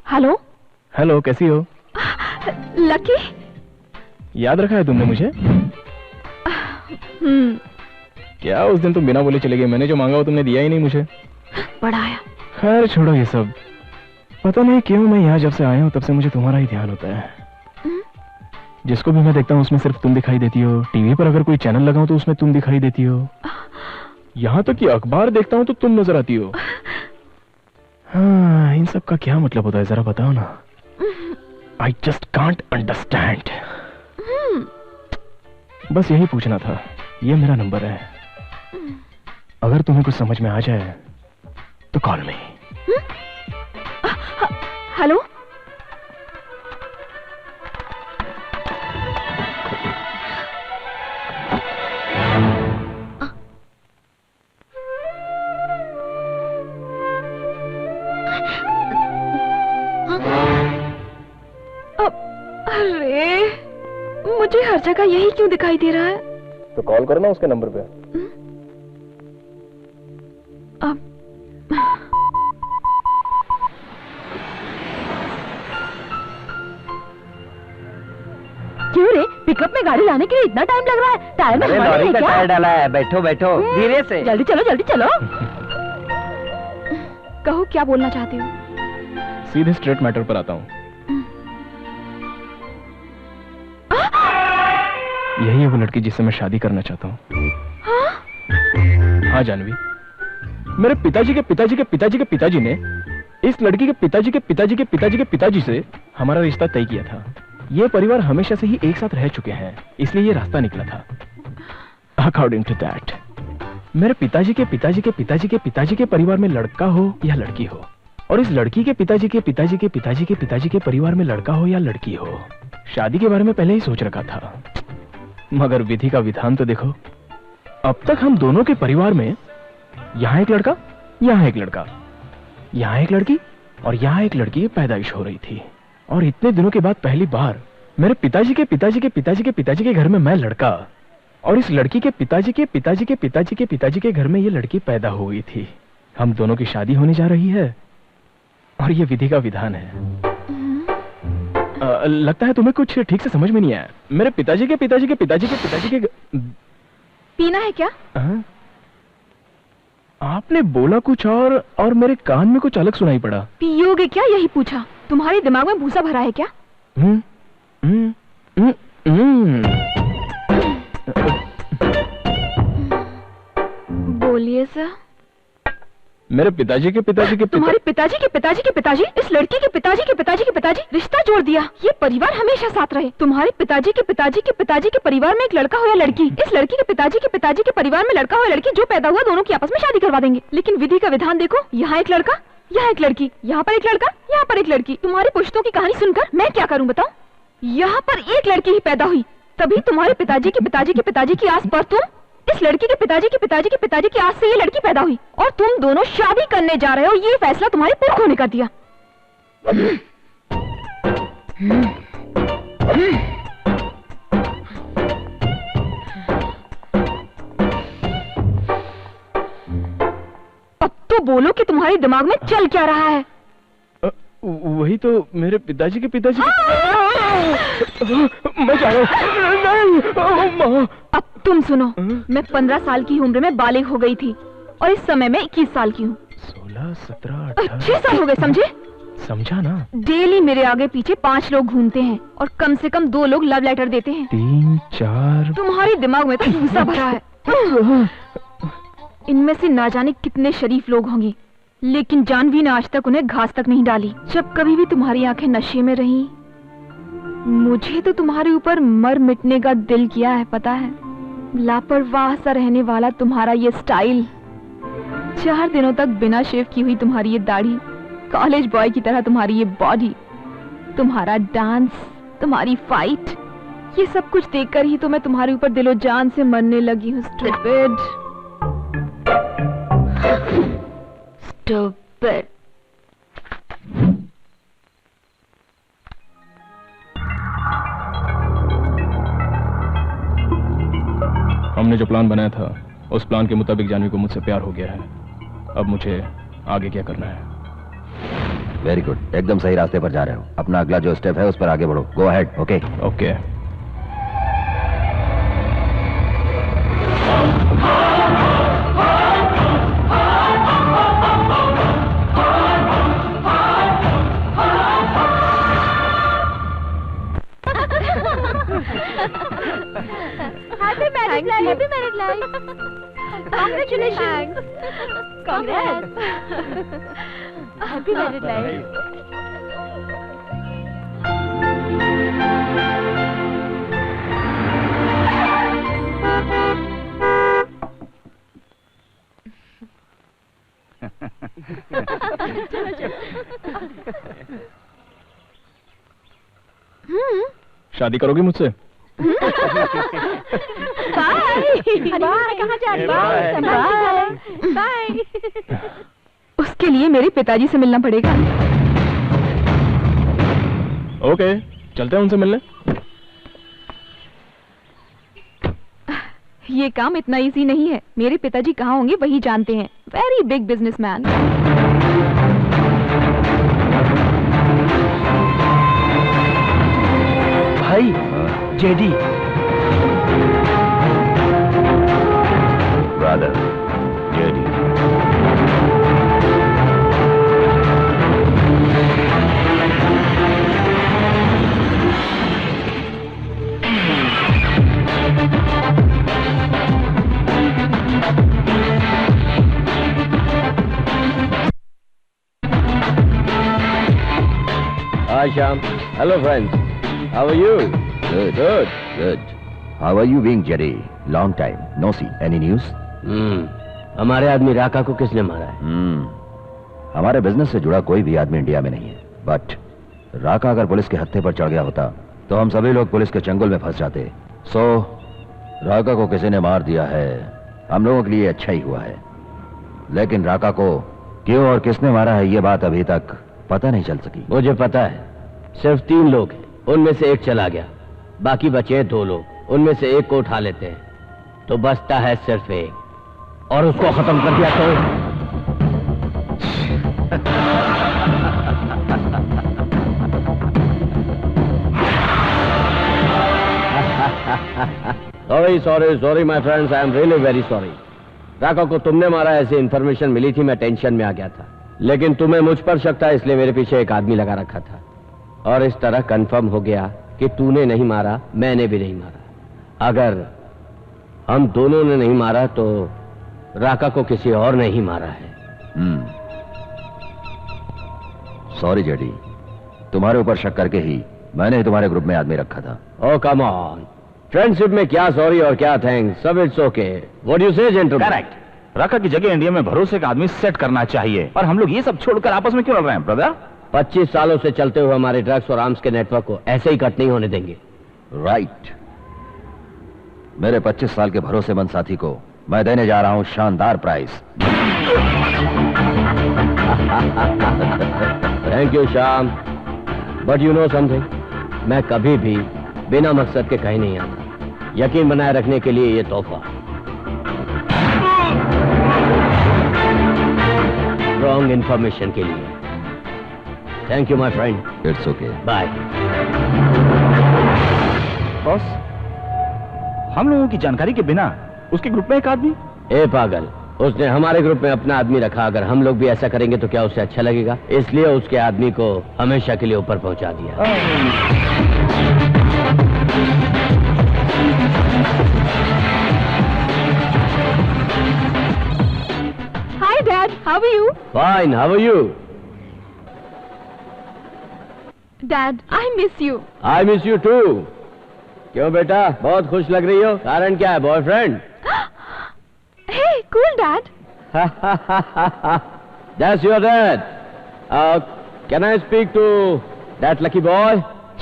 हेलो हेलो, कैसी हो? लकी, याद रखा है तुमने मुझे? क्या उस दिन तुम बिना बोले चले गए? मैंने जो मांगा वो तुमने दिया ही नहीं मुझे। बड़ा आया। खैर छोड़ो ये सब। पता नहीं क्यों मैं यहाँ जब से आया हूँ तब से मुझे तुम्हारा ही ध्यान होता है। जिसको भी मैं देखता हूँ उसमें सिर्फ तुम दिखाई देती हो। टीवी पर अगर कोई चैनल लगाऊं तो उसमें तुम दिखाई देती हो। यहाँ तक कि अखबार देखता हूँ तो तुम नजर आती हो। हाँ, इन सब का क्या मतलब होता है जरा बताओ ना। I just can't understand. बस यही पूछना था। ये मेरा नंबर है, अगर तुम्हें कुछ समझ में आ जाए तो कॉल मी। हेलो, अरे मुझे हर जगह यही क्यों दिखाई दे रहा है? तो कॉल करो ना उसके नंबर पे। अब क्यों रे, पिकअप में गाड़ी लाने के लिए इतना टाइम लग रहा है? टायर में हवा लॉरी नहीं है का क्या? टायर डाला है। बैठो बैठो, धीरे से। जल्दी चलो जल्दी चलो। कहो क्या बोलना चाहती हो? सीधे स्ट्रेट मैटर पर आता हूँ। यही है वो लड़की जिससे मैं शादी करना चाहता हूँ। हाँ जानवी, मेरे पिताजी के पिताजी के पिताजी के पिताजी ने इस लड़की के पिताजी के पिताजी के पिताजी के पिताजी से हमारा रिश्ता तय किया था। ये परिवार हमेशा से ही एक साथ रह चुके हैं, इसलिए ये रास्ता निकला था। अकॉर्डिंग टू दैट, मेरे पिताजी के पिताजी के पिताजी के पिताजी के परिवार में लड़का हो या लड़की हो, और इस लड़की के पिताजी के पिताजी के पिताजी के पिताजी के परिवार में लड़का हो या लड़की हो, शादी के बारे में पहले ही सोच रखा था। मगर विधि का विधान तो देखो। अब तक हम दोनों के परिवार में यहाँ एक लड़का, यहाँ एक लड़का, यहाँ एक लड़की और यहाँ एक लड़की की पैदाइश हो रही थी। और इतने दिनों के बाद पहली बार मेरे पिताजी के पिताजी के पिताजी के पिताजी के घर में मैं लड़का, और इस लड़की के पिताजी के पिताजी के पिताजी के पिताजी के घर में ये लड़की पैदा हो गई थी। हम दोनों की शादी होने जा रही है और ये विधि का विधान है। लगता है तुम्हें कुछ ठीक से समझ में नहीं आया। मेरे पिताजी के पिताजी के पिताजी के पिताजी के पीना है क्या? आपने बोला कुछ और मेरे कान में कुछ अलग सुनाई पड़ा। पियोगे क्या, यही पूछा। तुम्हारे दिमाग में भूसा भरा है क्या? बोलिए सर। मेरे पिताजी के पिताजी के तुम्हारे पिताजी के पिताजी के पिताजी इस लड़की के पिताजी के पिताजी के पिताजी रिश्ता जोड़ दिया। ये परिवार हमेशा साथ रहे। तुम्हारे पिताजी के पिताजी के पिताजी के परिवार में एक लड़का हो या लड़की, इस लड़की के पिताजी के पिताजी के परिवार में लड़का हो या लड़की, जो पैदा हुआ दोनों की आपस में शादी करवा देंगे। लेकिन विधि का विधान देखो, यहाँ एक लड़का, यहाँ एक लड़की, यहाँ पर एक लड़का, यहाँ पर एक लड़की। तुम्हारी पुश्तों की कहानी सुनकर मैं क्या करूँ बताओ? यहाँ पर एक लड़की ही पैदा हुई, तभी तुम्हारे पिताजी के पिताजी के पिताजी की आस पर तुम इस लड़की के पिताजी के पिताजी के पिताजी की आस से ये लड़की पैदा हुई, और तुम दोनों शादी करने जा रहे हो। ये फैसला तुम्हारे पुरखों ने कर दिया। अब तो बोलो कि तुम्हारे दिमाग में चल क्या रहा है? वही तो, मेरे पिताजी के पिताजी मैं जा रहा हूँ। अब तुम सुनो, मैं 15 साल की उम्र में बालिग हो गई थी और इस समय मैं 21 साल की हूँ। 16, 17, 6 साल हो गए, समझे? समझा ना? डेली मेरे आगे पीछे 5 लोग घूमते हैं और कम से कम 2 लोग लव लेटर देते हैं। 3, 4। तुम्हारे दिमाग में तो भूसा भरा है। इनमें से ना जाने कितने शरीफ लोग होंगे, लेकिन जानवी ने आज तक उन्हें घास तक नहीं डाली। जब कभी भी तुम्हारी आंखें नशे में रही, मुझे तो तुम्हारे ऊपर मर मिटने का दिल किया है, पता है? लापरवाह सा रहने वाला तुम्हारा ये स्टाइल, 4 दिनों तक बिना शेव की हुई तुम्हारी ये दाढ़ी, कॉलेज बॉय की तरह तुम्हारी ये बॉडी, तुम्हारा डांस, तुम्हारी फाइट, ये सब कुछ देखकर ही तो मैं तुम्हारे ऊपर दिलो जान से मरने लगी हूँ। Stupid, stupid. हमने जो प्लान बनाया था उस प्लान के मुताबिक जानवी को मुझसे प्यार हो गया है। अब मुझे आगे क्या करना है? वेरी गुड, एकदम सही रास्ते पर जा रहे हो। अपना अगला जो स्टेप है उस पर आगे बढ़ो। Go ahead. Okay okay. Happy married life. Happy married life. Congratulations. Congrats. Happy married life. शादी करोगी मुझसे? कहाँ जा रही हो? बाय। उसके लिए मेरे पिताजी से मिलना पड़ेगा। ओके, चलते हैं उनसे मिलने। ये काम इतना इजी नहीं है। मेरे पिताजी कहाँ होंगे वही जानते हैं। Very big businessman. भाई, JD. Brother, JD. Hi, Shyam. Hello, friends. How are you? Good, good, good. How are you being, Jerry? Long time. No see. Any news? हमारे आदमी राका को किसने मारा है? हमारे बिजनेस से जुड़ा कोई भी आदमी इंडिया में नहीं है। बट राका अगर पुलिस के हत्थे पर चढ़ गया होता तो हम सभी लोग पुलिस के चंगुल में फंस जाते। सो राका को किसी ने मार दिया है, हम लोगों के लिए अच्छा ही हुआ है। लेकिन राका को क्यों और किसने मारा है ये बात अभी तक पता नहीं चल सकी। मुझे पता है, सिर्फ 3 लोग हैं, उनमें से एक चला गया, बाकी बचे 2 लोग। उनमें से एक को उठा लेते हैं तो बचता है सिर्फ एक, और उसको खत्म कर दिया तो sorry my friends, I am really very sorry. Raka को तुमने मारा ऐसी इंफॉर्मेशन मिली थी, मैं टेंशन में आ गया था। लेकिन तुम्हें मुझ पर शक था, इसलिए मेरे पीछे एक आदमी लगा रखा था, और इस तरह कंफर्म हो गया कि तूने नहीं मारा, मैंने भी नहीं मारा। अगर हम दोनों ने नहीं मारा तो राका को किसी और ने ही मारा है। सॉरी जेडी, तुम्हारे ऊपर शक करके ही मैंने तुम्हारे ग्रुप में आदमी रखा था। ओह कम ऑन, फ्रेंडशिप में क्या सॉरी और क्या थैंक्स, सब it's okay. What do you से जेंटलमैन? करेक्ट। राका की जगह इंडिया में भरोसे का आदमी सेट करना चाहिए, और हम लोग ये सब छोड़कर आपस में क्यों लड़ रहे हैं ब्रदर? 25 सालों से चलते हुए हमारे ड्रग्स और आर्म्स के नेटवर्क को ऐसे ही कट नहीं होने देंगे। राइट। मेरे 25 साल के भरोसेमंद साथी को मैं देने जा रहा हूं शानदार prize. Thank you Shyam, but you know something, मैं कभी भी बिना मकसद के कहीं नहीं आता। यकीन बनाए रखने के लिए ये तोहफा। रॉन्ग इंफॉर्मेशन के लिए thank you my friend. It's okay, bye. Boss, हम लोगों की जानकारी के बिना उसके ग्रुप में एक आदमी। ए पागल, उसने हमारे ग्रुप में अपना आदमी रखा, अगर हम लोग भी ऐसा करेंगे तो क्या उसे अच्छा लगेगा? इसलिए उसके आदमी को हमेशा के लिए ऊपर पहुंचा दिया। Hi Dad, how are you? Fine, how are you? Dad, I miss you. I miss you too. क्यों बेटा, बहुत खुश लग रही हो? कारण क्या है, boyfriend? Hey, cool Dad. That's your dad. Can I speak to that lucky boy?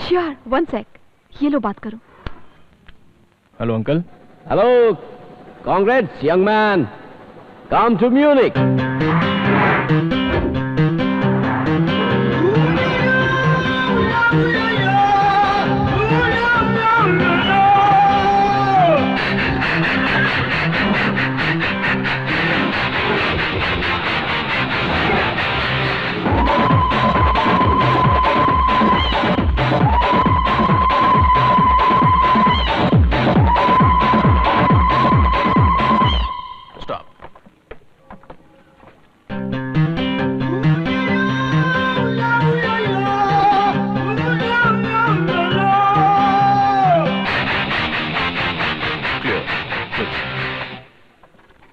Sure, one sec. ये लो बात करो. Hello uncle. Hello, congrats, young man. Come to Munich.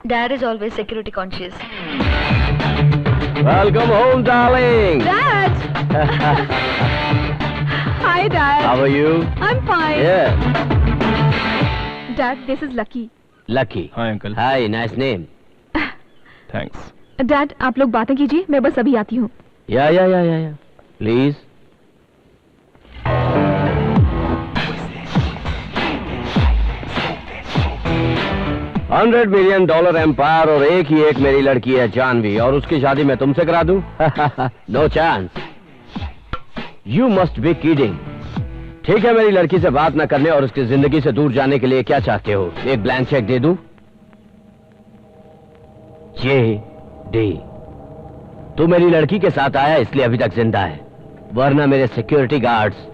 Dad is always security conscious. Welcome home, darling. Dad. Hi Dad. How are you? I'm fine. Yeah. Dad, this is Lucky. Lucky. Hi uncle. Hi, nice name. Thanks. Dad, आप लोग बातें कीजिए, मैं बस अभी आती हूँ. Yeah. Please. $100 million empire और एक ही एक मेरी लड़की है जानवी, और उसकी शादी मैं तुमसे करा दूं? No chance. You must be kidding. ठीक है, मेरी लड़की से बात न करने और उसकी जिंदगी से दूर जाने के लिए क्या चाहते हो? एक ब्लैंक चेक दे दूं? JD. तू मेरी लड़की के साथ आया इसलिए अभी तक जिंदा है, वरना मेरे सिक्योरिटी गार्ड्स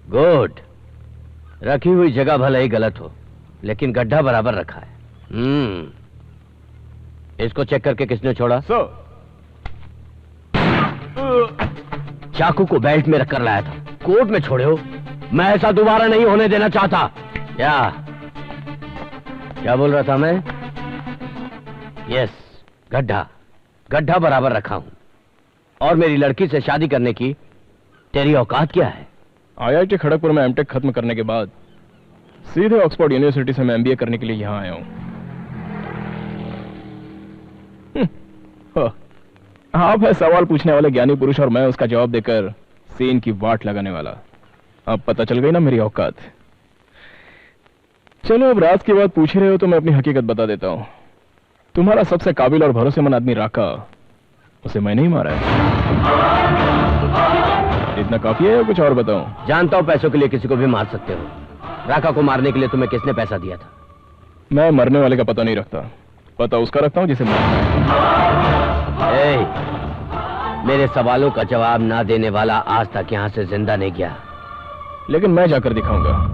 गुड. रखी हुई जगह भले ही गलत हो, लेकिन गड्ढा बराबर रखा है. इसको चेक करके किसने छोड़ा? सर, चाकू को बेल्ट में रखकर लाया था, कोर्ट में छोड़े हो. मैं ऐसा दोबारा नहीं होने देना चाहता. क्या बोल रहा था मैं? यस, गड्ढा बराबर रखा हूं. और मेरी लड़की से शादी करने की तेरी औकात क्या है? IIT खड़गपुर में एमटेक खत्म करने के बाद सीधे ऑक्सफोर्ड यूनिवर्सिटी से मैं MBA करने के लिए यहाँ आया हूँ. आप है सवाल पूछने वाले ज्ञानी पुरुष और मैं उसका जवाब देकर सीन की वाट लगाने वाला. अब पता चल गई ना मेरी औकात. चलो, अब राज की बात पूछ रहे हो तो मैं अपनी हकीकत बता देता हूँ. तुम्हारा सबसे काबिल और भरोसेमंद आदमी राका, उसे मैंने ही मारा है. इतना काफी है या कुछ और बताऊं? जानता हूं पैसों के लिए किसी को भी मार सकते हो. राका को मारने के लिए तुम्हें किसने पैसा दिया था? मैं मरने वाले का पता नहीं रखता, पता उसका रखता हूं जिसे मारना है. मेरे सवालों का जवाब ना देने वाला आज तक यहां से जिंदा नहीं गया. लेकिन मैं जाकर दिखाऊंगा.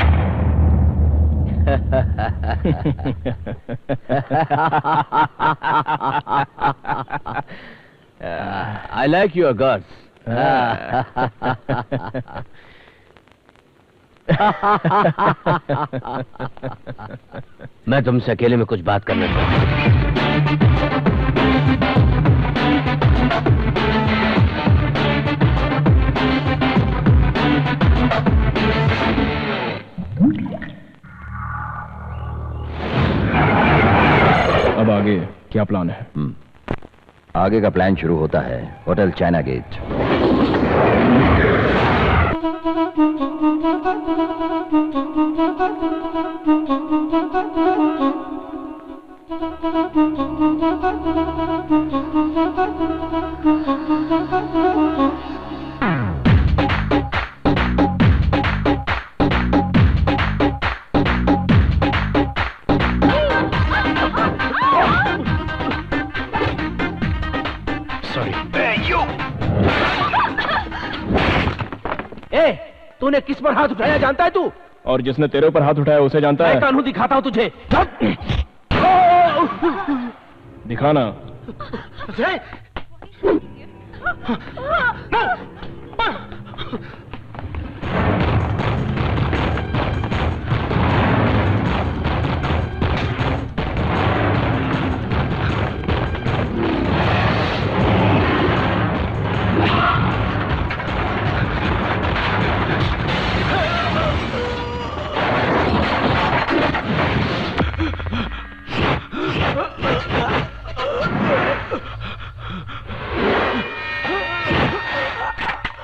I like your guts. मैं तुमसे अकेले में कुछ बात करना चाहता हूं. अब आगे क्या प्लान है? आगे का प्लान शुरू होता है होटल चाइना गेट. तूने किस पर हाथ उठाया जानता है तू? और जिसने तेरे ऊपर हाथ उठाया उसे जानता है? मैं कानून दिखाता हूँ तुझे। दिखाना।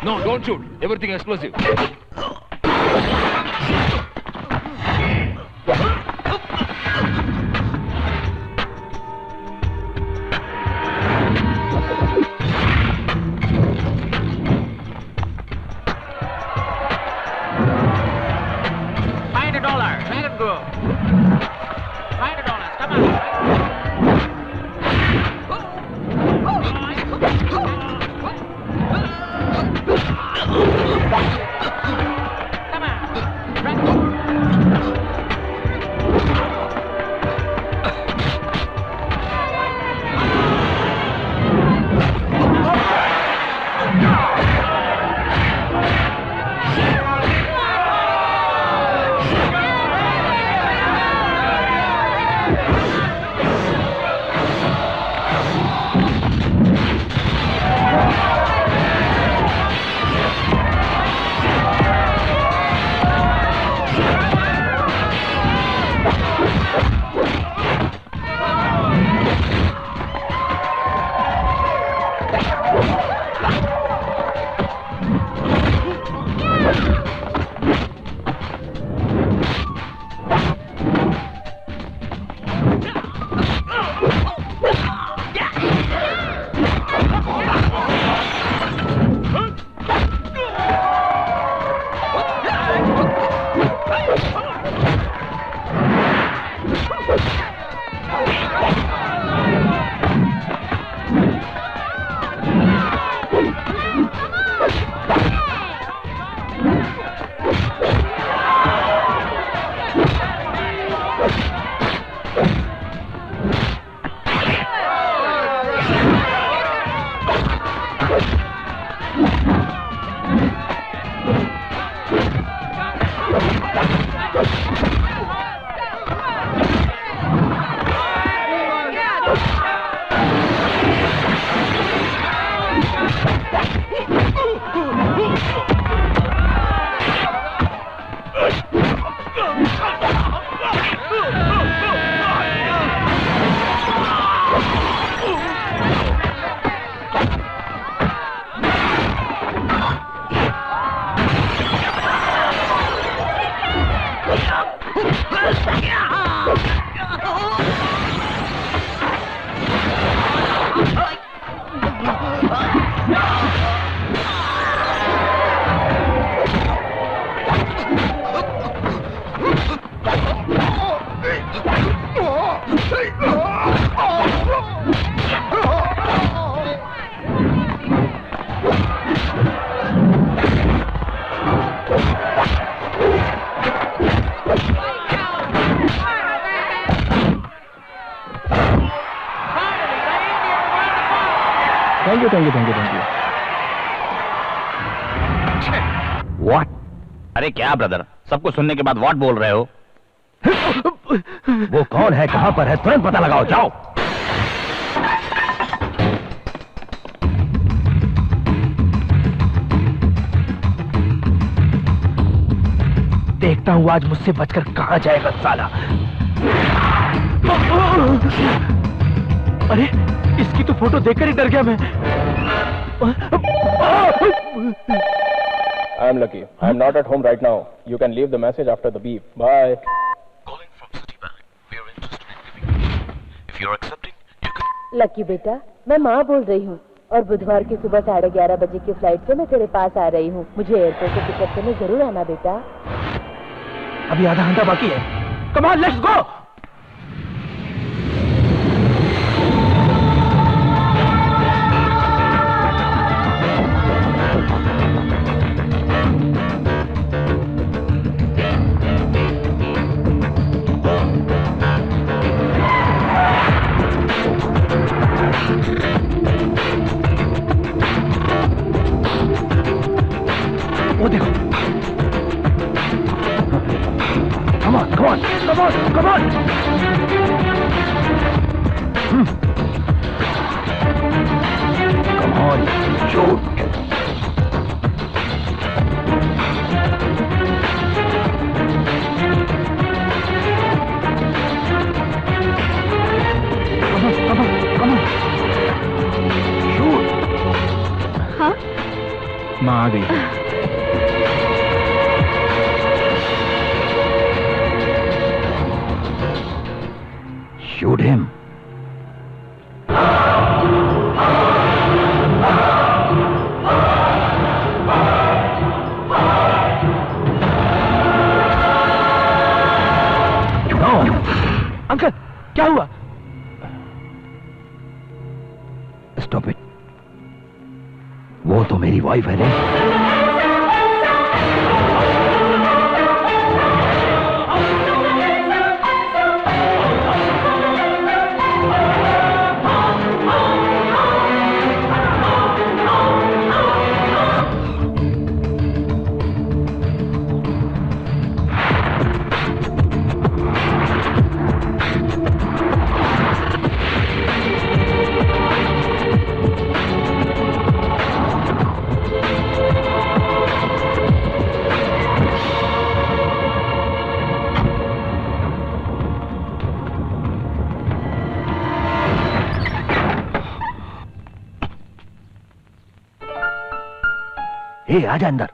No, don't shoot. Everything explosive. Find $1. Let it go. Find $1. Come on. Thank you. What? अरे क्या ब्रदर, सबको सुनने के बाद व्हाट बोल रहे हो? वो कौन है, कहां पर है, तुरंत पता लगाओ, जाओ। देखता हूँ आज मुझसे बचकर कहां जाएगा साला। अरे इसकी तो फोटो देखकर ही डर गया मैं। I am lucky. I am not at home right now. You can leave the message after the beep. Bye. Calling from Citibank. We are interested in giving you. If you are accepting, you can. Lucky बेटा, मैं माँ बोल रही हूँ और बुधवार की सुबह 11:30 बजे की फ्लाइट से मैं तेरे पास आ रही हूँ। मुझे एयरपोर्ट से पिकअप करने जरूर आना बेटा। अभी आधा घंटा बाकी है। Come on, let's go. माँ आ गई है। Shoot him. अंकल क्या हुआ? Stop it. वो तो मेरी वाइफ है रे। ए, आजा अंदर।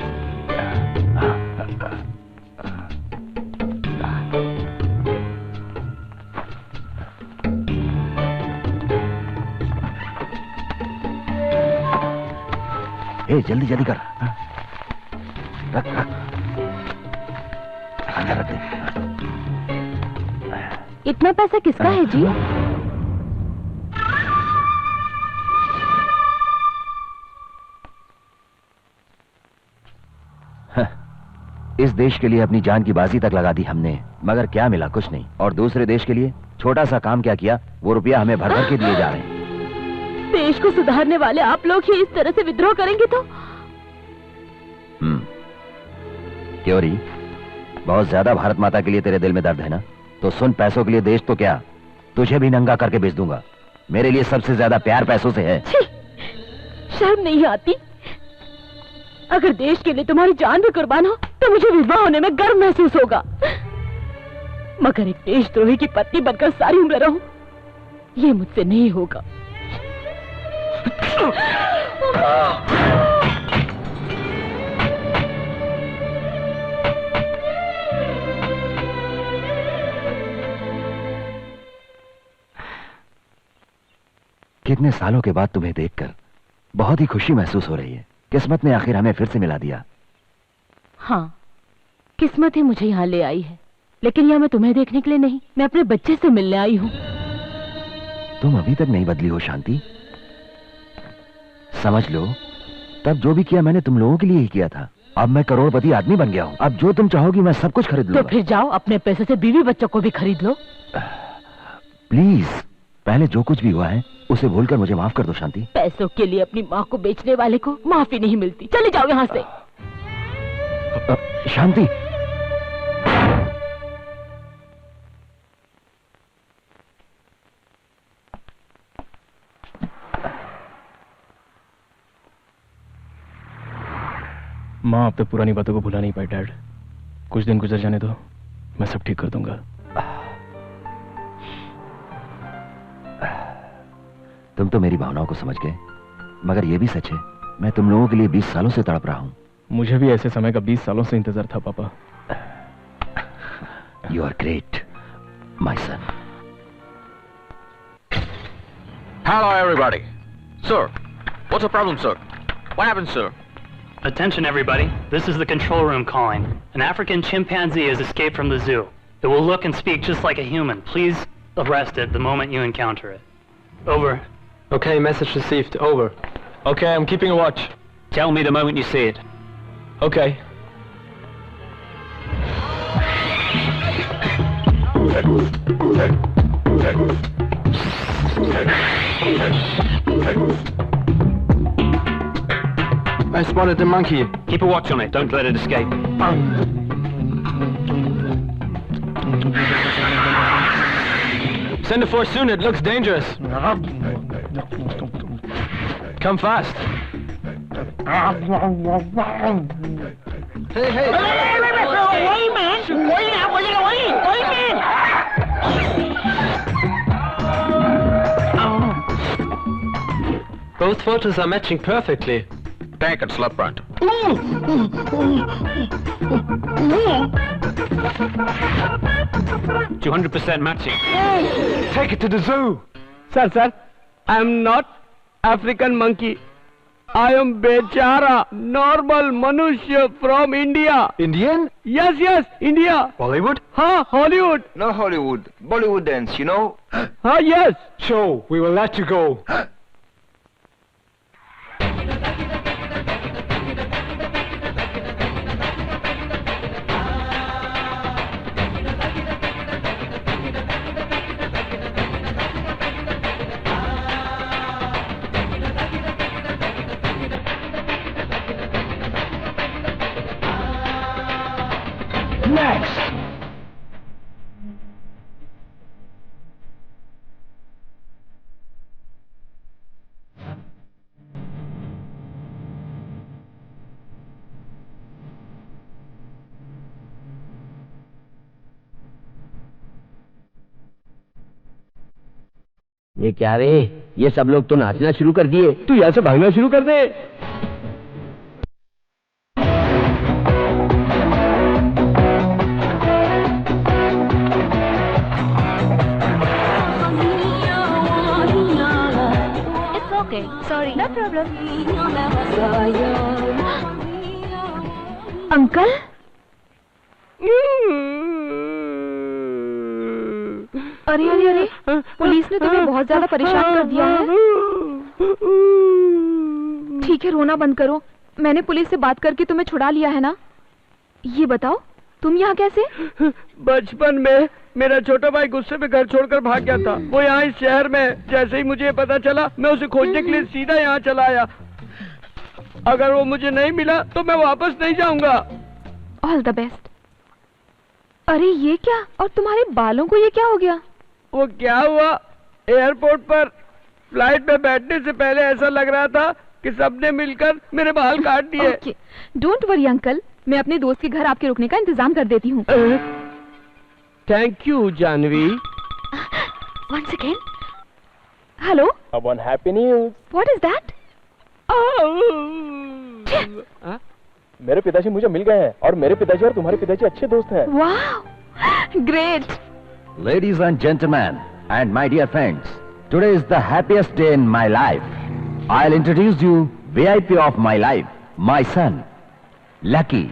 ए, जल्दी जल्दी कर। रख रख अंदर रख दे। इतना पैसा किसका है जी? इस देश के लिए अपनी जान की बाजी तक लगा दी हमने, मगर क्या मिला? कुछ नहीं। और दूसरे देश के लिए छोटा सा काम क्या किया, वो रुपया हमें भर भर के दिए जा रहे हैं। देश को सुधारने वाले आप लोग ही इस तरह से विद्रोह करेंगे तो? क्यों री, बहुत ज्यादा भारत माता के लिए तेरे दिल में दर्द है ना? तो सुन, पैसों के लिए देश तो क्या, तुझे भी नंगा करके बेच दूंगा। मेरे लिए सबसे ज्यादा प्यार पैसों से है। शर्म नहीं आती? अगर देश के लिए तुम्हारी जान भी कुर्बान हो तो मुझे विधवा होने में गर्व महसूस होगा, मगर एक देशद्रोही की पत्नी बनकर सारी उम्र रहूं, ये मुझसे नहीं होगा। कितने सालों के बाद तुम्हें देखकर बहुत ही खुशी महसूस हो रही है। किस्मत ने आखिर हमें फिर से मिला दिया। हाँ, किस्मत ही मुझे यहाँ ले आई है, लेकिन यहाँ मैं तुम्हें देखने के लिए नहीं, मैं अपने बच्चे से मिलने आई हूँ। तुम अभी तक नहीं बदली हो शांति। समझ लो, तब जो भी किया मैंने तुम लोगों के लिए ही किया था। अब मैं करोड़पति आदमी बन गया हूँ। अब जो तुम चाहोगी मैं सब कुछ खरीद लूंगा। तो फिर जाओ, अपने पैसे से बीवी बच्चों को भी खरीद लो। प्लीज, पहले जो कुछ भी हुआ है उसे भूलकर मुझे माफ कर दो शांति। पैसों के लिए अपनी माँ को बेचने वाले को माफी नहीं मिलती। चले जाओ यहाँ से। शांति, माँ अब तक पुरानी बातों को भुला नहीं पाई डैड। कुछ दिन गुजर जाने दो, मैं सब ठीक कर दूंगा। तुम तो मेरी भावनाओं को समझ गए, मगर यह भी सच है मैं तुम लोगों के लिए 20 सालों से तड़प रहा हूं। मुझे भी ऐसे समय का 20 सालों से इंतजार था पापा। You are great, my son. Hello, everybody. Sir, what's the problem, sir? What happened, sir? Attention, everybody. This is the control room calling. An African chimpanzee has escaped from the zoo. It will look and speak just like a human. Please arrest it the moment you encounter it. Over. Okay, message received. Over. Okay, I'm keeping a watch. Tell me the moment you see it. Okay. I spotted the monkey. Keep a watch on it. Don't let it escape. Send a force soon. It looks dangerous. Come fast. Hey, hey. Wait, man. Wait now. Wait, man. Both photos are matching perfectly. Take it, slap front. 200% matching. Take it to the zoo. Sir, I am not African monkey. I am Bechara, normal Manushya from India. Indian? Yes, India. Bollywood? Hollywood. No Hollywood. Bollywood dance, you know? Yes. So, we will let you go. Next. ये क्या रे? ये सब लोग तो नाचना शुरू कर दिए। तू यहाँ से भागना शुरू कर दे। Okay, sorry. No problem. Uncle? अरे, पुलिस ने तुम्हें बहुत ज्यादा परेशान कर दिया है। ठीक है, रोना बंद करो। मैंने पुलिस से बात करके तुम्हें छुड़ा लिया है ना। ये बताओ, तुम यहाँ कैसे? बचपन में मेरा छोटा भाई गुस्से में घर छोड़कर भाग गया था। वो यहाँ इस शहर में। जैसे ही मुझे पता चला, मैं उसे खोजने के लिए सीधा यहाँ चला आया। अगर वो मुझे नहीं मिला तो मैं वापस नहीं जाऊंगा। All the best. अरे ये क्या? और तुम्हारे बालों को ये क्या हो गया? वो क्या हुआ, एयरपोर्ट पर फ्लाइट में बैठने से पहले ऐसा लग रहा था कि सबने मिलकर मेरे बाल काट दिए। डोंट वरी अंकल, मैं अपने दोस्त के घर आपके रुकने का इंतजाम कर देती हूँ। Thank you Jahnavi. One second. Hello. One happy news. What is that? मेरे पिताजी मुझे मिल गए हैं और मेरे पिताजी और तुम्हारे पिताजी अच्छे दोस्त हैं। वाह, great. Ladies and gentlemen, and my dear friends, today is the happiest day in my life. I'll introduce you VIP of my life, my son, Lucky.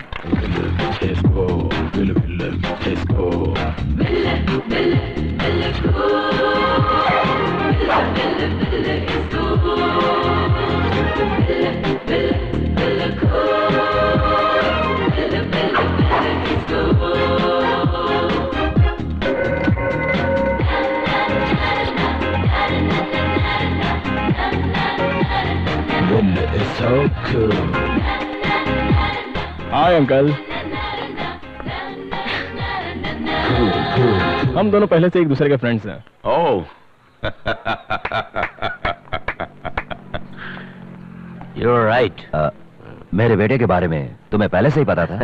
It's so cool. Hi uncle. हम दोनों पहले से एक दूसरे के friends हैं। ओह। You're right. मेरे बेटे के बारे में तुम्हें पहले से ही पता था?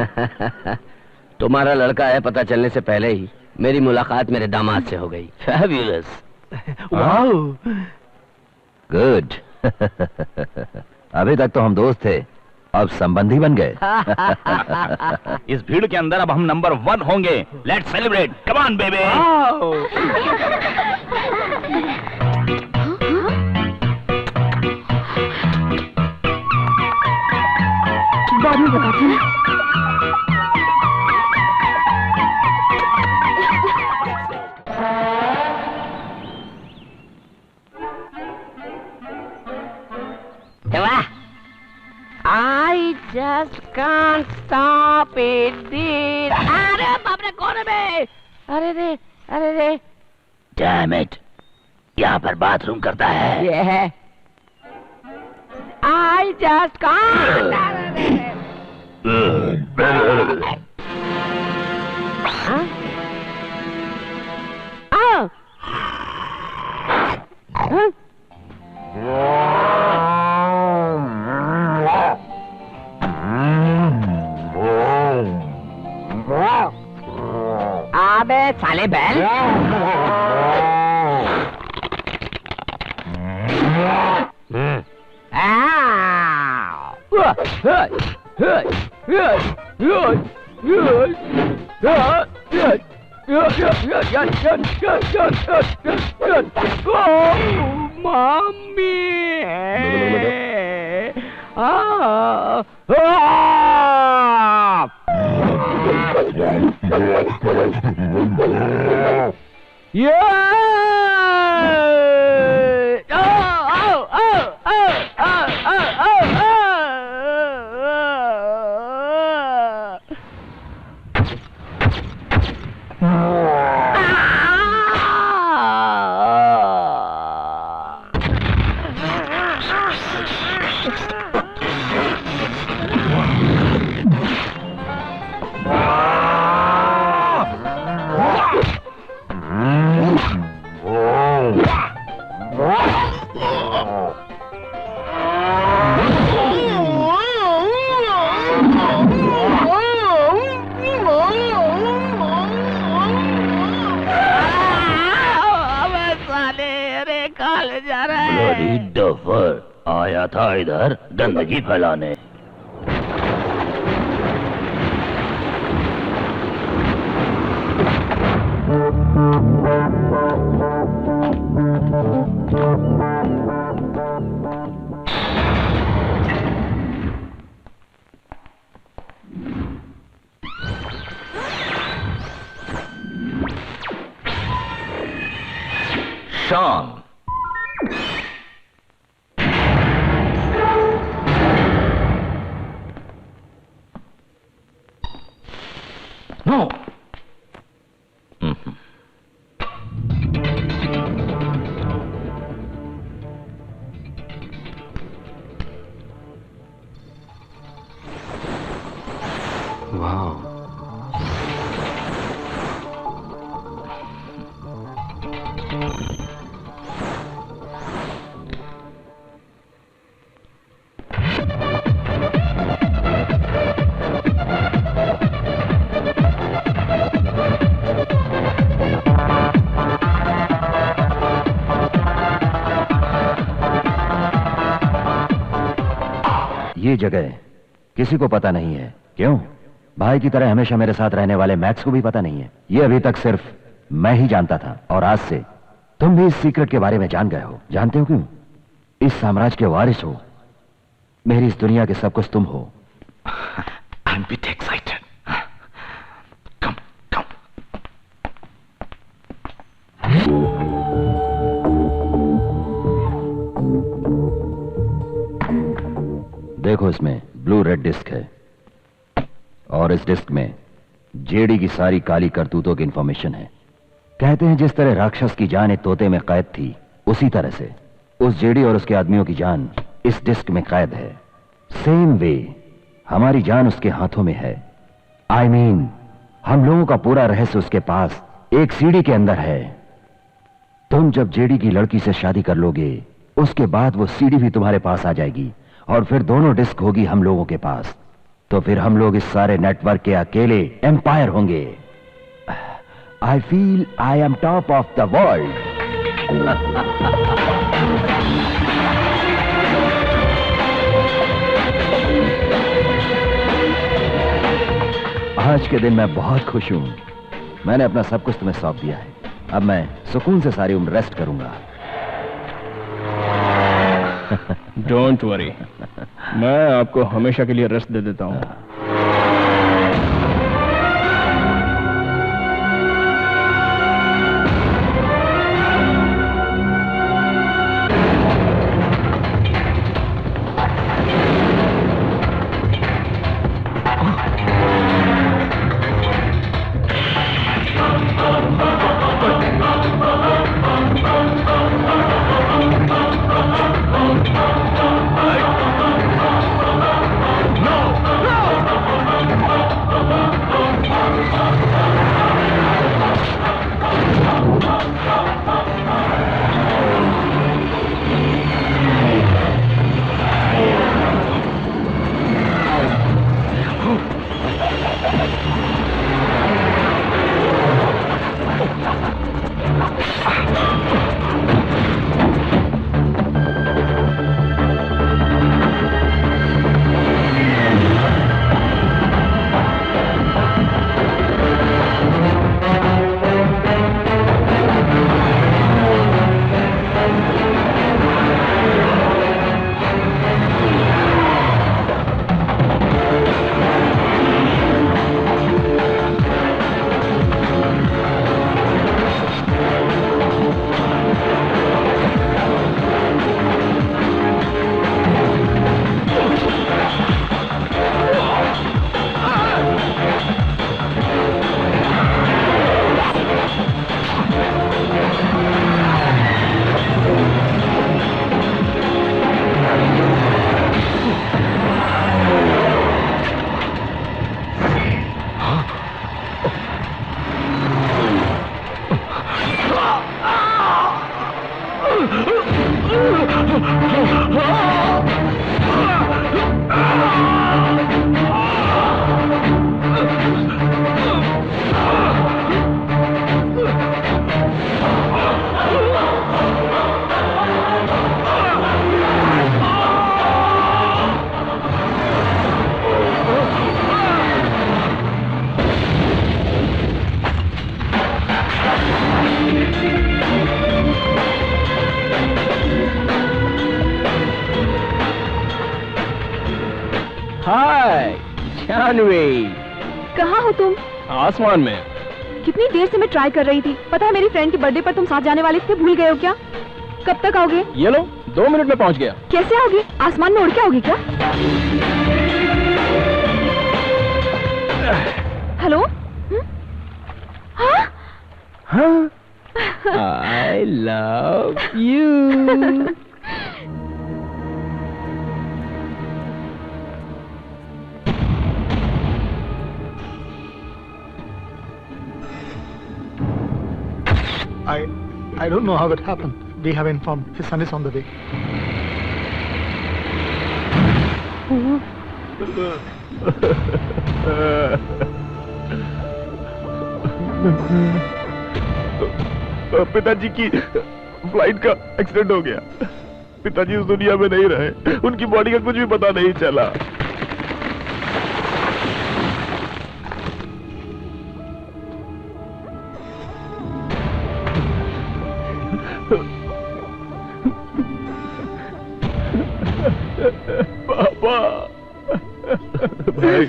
तुम्हारा लड़का है, पता चलने से पहले ही मेरी मुलाकात मेरे दामाद से हो गई। Fabulous. Wow. Good. अभी तक तो हम दोस्त थे, अब संबंधी बन गए। इस भीड़ के अंदर अब हम नंबर 1 होंगे। Let's celebrate, come on baby. बाद में बताती हूँ। I just can't stop it, dude. अरे बाप रे, कौन है बे? अरे रे। Damn it. यहाँ पर बाथरूम करता है। ये है। I just can't. अबे साले बैल। ब्लडी डफर आया था इधर गंदगी फैलाने। शॉन नो वाह ये जगह किसी को पता नहीं है। क्यों? भाई की तरह हमेशा मेरे साथ रहने वाले मैक्स को भी पता नहीं है। ये अभी तक सिर्फ मैं ही जानता था और आज से तुम भी इस सीक्रेट के बारे में जान गए हो। जानते हो क्यों? इस साम्राज्य के वारिस हो, मेरी इस दुनिया के सब कुछ तुम हो। I'm a bit excited. Come. देखो, इसमें ब्लू रेड डिस्क है और इस डिस्क में जेडी की सारी काली करतूतों की इंफॉर्मेशन है। कहते हैं जिस तरह राक्षस की जान एक तोते में कैद थी, उसी तरह से उस जेडी और उसके आदमियों की जान इस डिस्क में कैद है। सेम वे हमारी जान उसके हाथों में है। I mean, हम लोगों का पूरा रहस्य उसके पास एक सीडी के अंदर है। तुम जब जेडी की लड़की से शादी कर लोगे, उसके बाद वो सीडी भी तुम्हारे पास आ जाएगी और फिर दोनों डिस्क होगी हम लोगों के पास। तो फिर हम लोग इस सारे नेटवर्क के अकेले एम्पायर होंगे। I feel I am top of the world. आज के दिन मैं बहुत खुश हूं। मैंने अपना सब कुछ तुम्हें सौंप दिया है। अब मैं सुकून से सारी उम्र रेस्ट करूंगा। डोंट वरी, मैं आपको हमेशा के लिए रेस्ट दे देता हूं। No! जानवी, कहाँ हो तुम? आसमान में। कितनी देर से मैं ट्राई कर रही थी। पता है मेरी फ्रेंड के बर्थडे पर तुम साथ जाने वाले थे, भूल गए हो क्या? कब तक आओगे? ये लो, 2 मिनट में पहुंच गया। कैसे आओगे? आसमान में उड़ के आओगे क्या? हेलो? हाँ? I love you. I don't know how it happened. We have informed his son is on the way. पिताजी की फ्लाइट का एक्सीडेंट हो गया। पिताजी उस दुनिया में नहीं रहे, उनकी बॉडी का कुछ भी पता नहीं चला। पापा, भाई,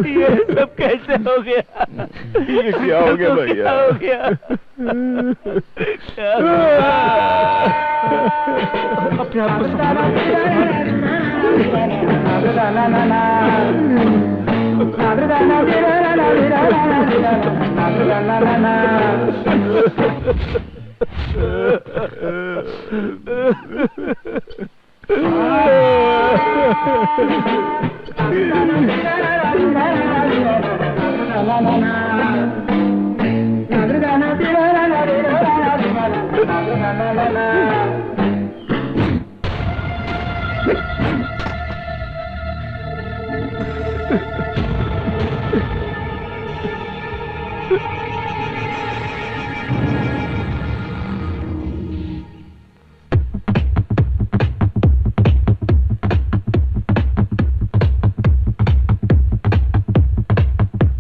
ये सब कैसे हो गया? ये क्या हो गया भैया? क्या हो गया? अपने आप को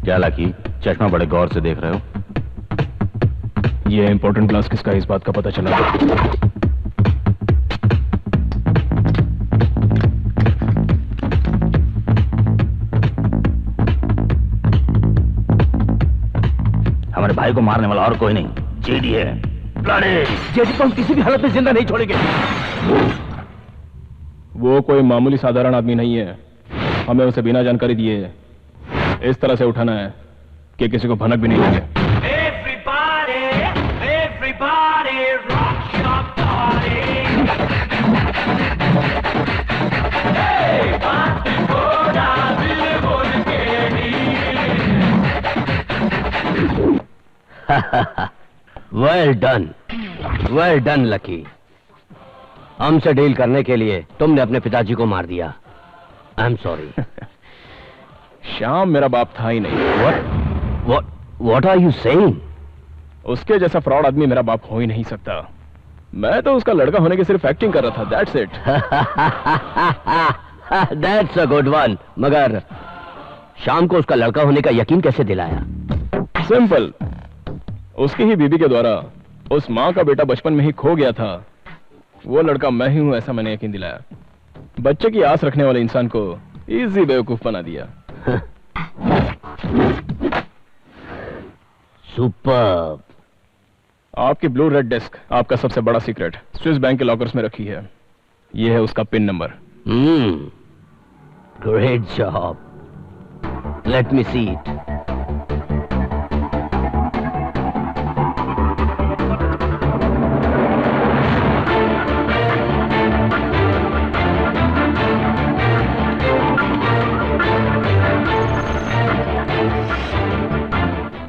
क्या लाकी, चश्मा बड़े गौर से देख रहे हो? ये इंपॉर्टेंट क्लास किसका, इस बात का पता चला? हमारे भाई को मारने वाला और कोई नहीं, जेडी है। जेडी को हम किसी भी हालत में जिंदा नहीं छोड़ेंगे। वो कोई मामूली साधारण आदमी नहीं है। हमें उसे बिना जानकारी दिए इस तरह से उठाना है कि किसी को भनक भी नहीं लगे। Well done lucky. हमसे डील करने के लिए तुमने अपने पिताजी को मार दिया। I am sorry. श्याम मेरा बाप था ही नहीं। What are you saying? उसके जैसा फ्रॉड आदमी मेरा बाप हो ही नहीं सकता। मैं तो उसका लड़का होने की सिर्फ एक्टिंग कर रहा था। That's it. That's a good one. मगर शाम को उसका लड़का होने का यकीन कैसे दिलाया? सिंपल, उसकी ही बीबी के द्वारा उस माँ का बेटा बचपन में ही खो गया था। वो लड़का मैं ही हूं, ऐसा मैंने यकीन दिलाया। बच्चे की आस रखने वाले इंसान को इजी बेवकूफ बना दिया। सुपर। आपकी ब्लू रेड डिस्क आपका सबसे बड़ा सीक्रेट स्विस बैंक के लॉकर्स में रखी है। यह है उसका pin number. Great job. Let me see it.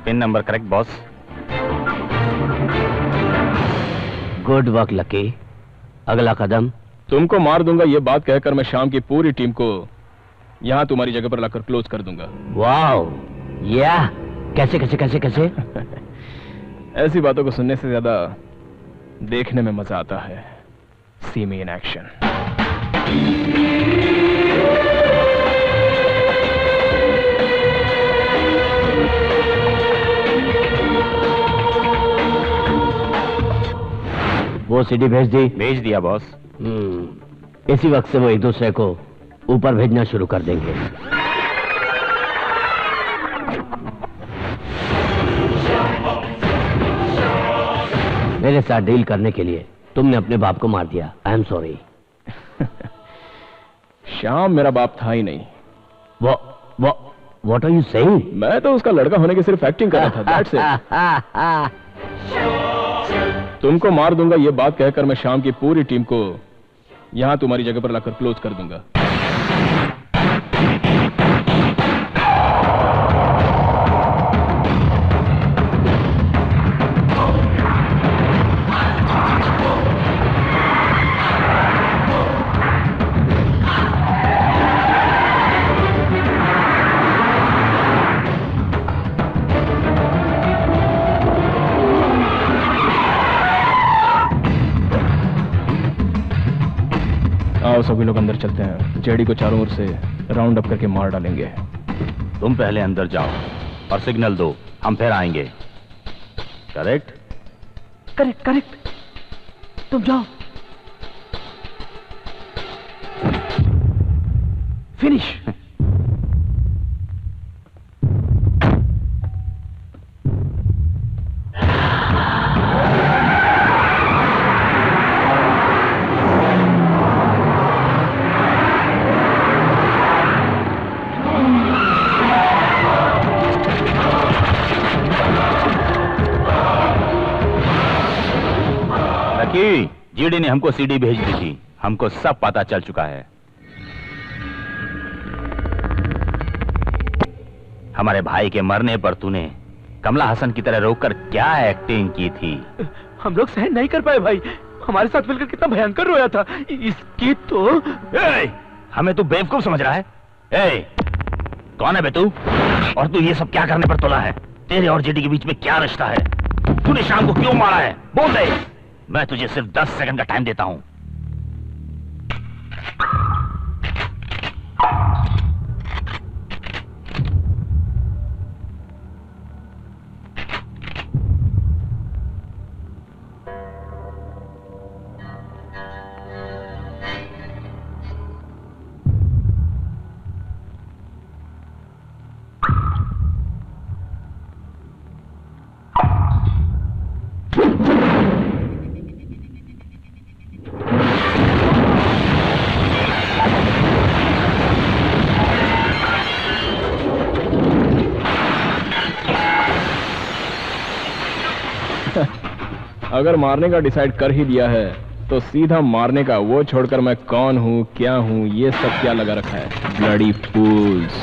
Pin number correct boss. Good work lucky. अगला कदम? तुमको मार दूंगा ये बात कहकर मैं शाम की पूरी टीम को यहां तुम्हारी जगह पर लाकर क्लोज कर दूंगा। वाओ, या कैसे कैसे कैसे कैसे? ऐसी बातों को सुनने से ज्यादा देखने में मजा आता है। सी मी इन एक्शन। वो सीडी भेज दी? भेज दिया बॉस। इसी वक्त से वो एक दूसरे को ऊपर भेजना शुरू कर देंगे। मेरे साथ डील करने के लिए तुमने अपने बाप को मार दिया। I am sorry. श्याम मेरा बाप था ही नहीं। What are you saying? मैं तो उसका लड़का होने की सिर्फ एक्टिंग कर रहा था। That's it. तुमको मार दूंगा ये बात कहकर मैं श्याम की पूरी टीम को यहां तुम्हारी जगह पर लाकर क्लोज कर दूंगा। आओ सभी लोग अंदर चलते हैं। जेडी को चारों ओर से राउंड अप करके मार डालेंगे। तुम पहले अंदर जाओ और सिग्नल दो, हम फिर आएंगे। करेक्ट? Correct correct. तुम जाओ। फिनिश। जीडी ने हमको सीडी भेज दी थी, हमको सब पता चल चुका है। हमारे भाई के मरने पर तूने कमला हसन की तरह रोककर क्या एक्टिंग की थी? हम लोग सहन नहीं कर पाए भाई। हमारे साथ मिलकर कितना भयंकर रोया था। इसकी तो हमें तू बेवकूफ समझ रहा है? कौन है बे तू? और तू ये सब क्या करने पर तुला है? तेरे और जीडी के बीच में क्या रिश्ता है? तूने शाम को क्यों मारा है? बोल दे। मैं तुझे सिर्फ 10 सेकंड का टाइम देता हूं। अगर मारने का डिसाइड कर ही दिया है तो सीधा मारने का, वो छोड़कर मैं कौन हूं क्या हूं ये सब क्या लगा रखा है? ब्लडी फूल्स।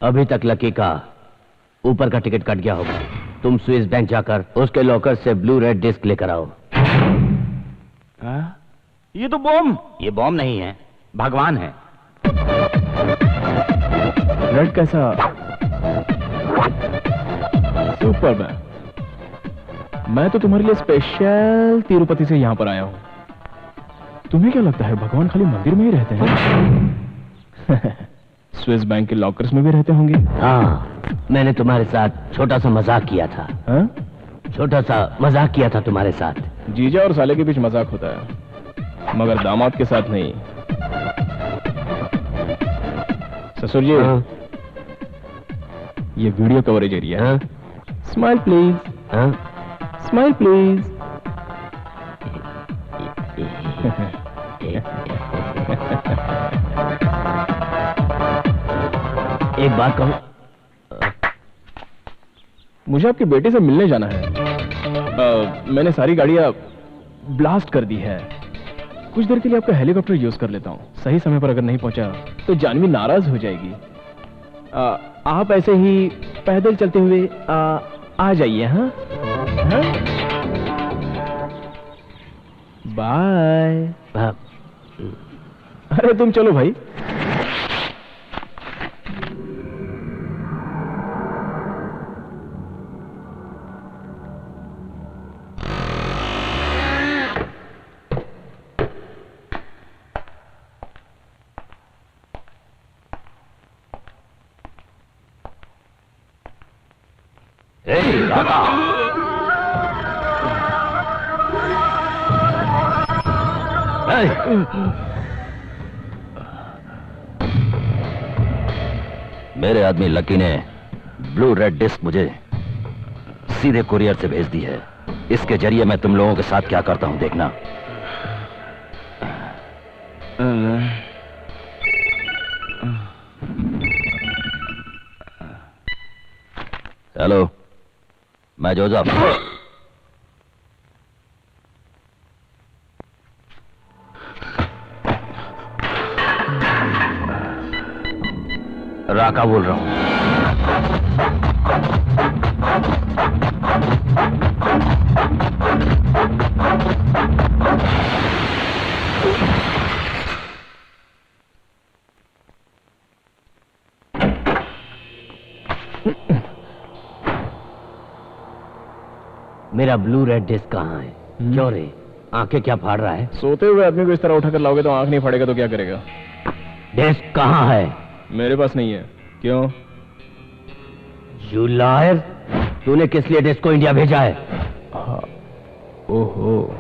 अभी तक लकी का ऊपर का टिकट कट गया होगा। तुम स्विस बैंक जाकर उसके लॉकर से ब्लू रेड डिस्क लेकर आओ। ये तो बॉम्ब। ये बॉम्ब नहीं है, भगवान है। रेड कैसा? सुपर मैन, मैं तो तुम्हारे लिए स्पेशल तिरुपति से यहां पर आया हूं। तुम्हें क्या लगता है भगवान खाली मंदिर में ही रहते हैं? स्विस बैंक के लॉकर्स में भी रहते होंगे। हाँ, मैंने तुम्हारे साथ छोटा सा मजाक किया था। छोटा सा मजाक किया था तुम्हारे साथ। जीजा और साले के बीच मजाक होता है, मगर दामाद के साथ नहीं। ससुर जी, ये वीडियो कवरेज एरिया है। Smile please. Smile please. एक बात कहूं, मुझे आपके बेटे से मिलने जाना है। मैंने सारी गाड़ियां ब्लास्ट कर दी है। कुछ देर के लिए आपका हेलीकॉप्टर यूज कर लेता हूं। सही समय पर अगर नहीं पहुंचा तो जानवी नाराज हो जाएगी। आप ऐसे ही पैदल चलते हुए आ जाइए। हाँ? बाय। अरे तुम चलो भाई। राका, मेरे आदमी लकी ने ब्लू रेड डिस्क मुझे सीधे कुरियर से भेज दी है। इसके जरिए मैं तुम लोगों के साथ क्या करता हूं देखना। हेलो, मैं जोसेफ। राका बोल रहा हूं। मेरा ब्लू रेड डिस्क कहाँ है? क्यों रे, आंखें क्या फाड़ रहा है? सोते हुए आदमी को इस तरह उठाकर लाओगे तो आंख नहीं फाड़ेगा तो क्या करेगा? डिस्क कहाँ है? मेरे पास नहीं है। क्यों? यू लायर, तूने किस लिए डिस्क को इंडिया भेजा है? ओहो,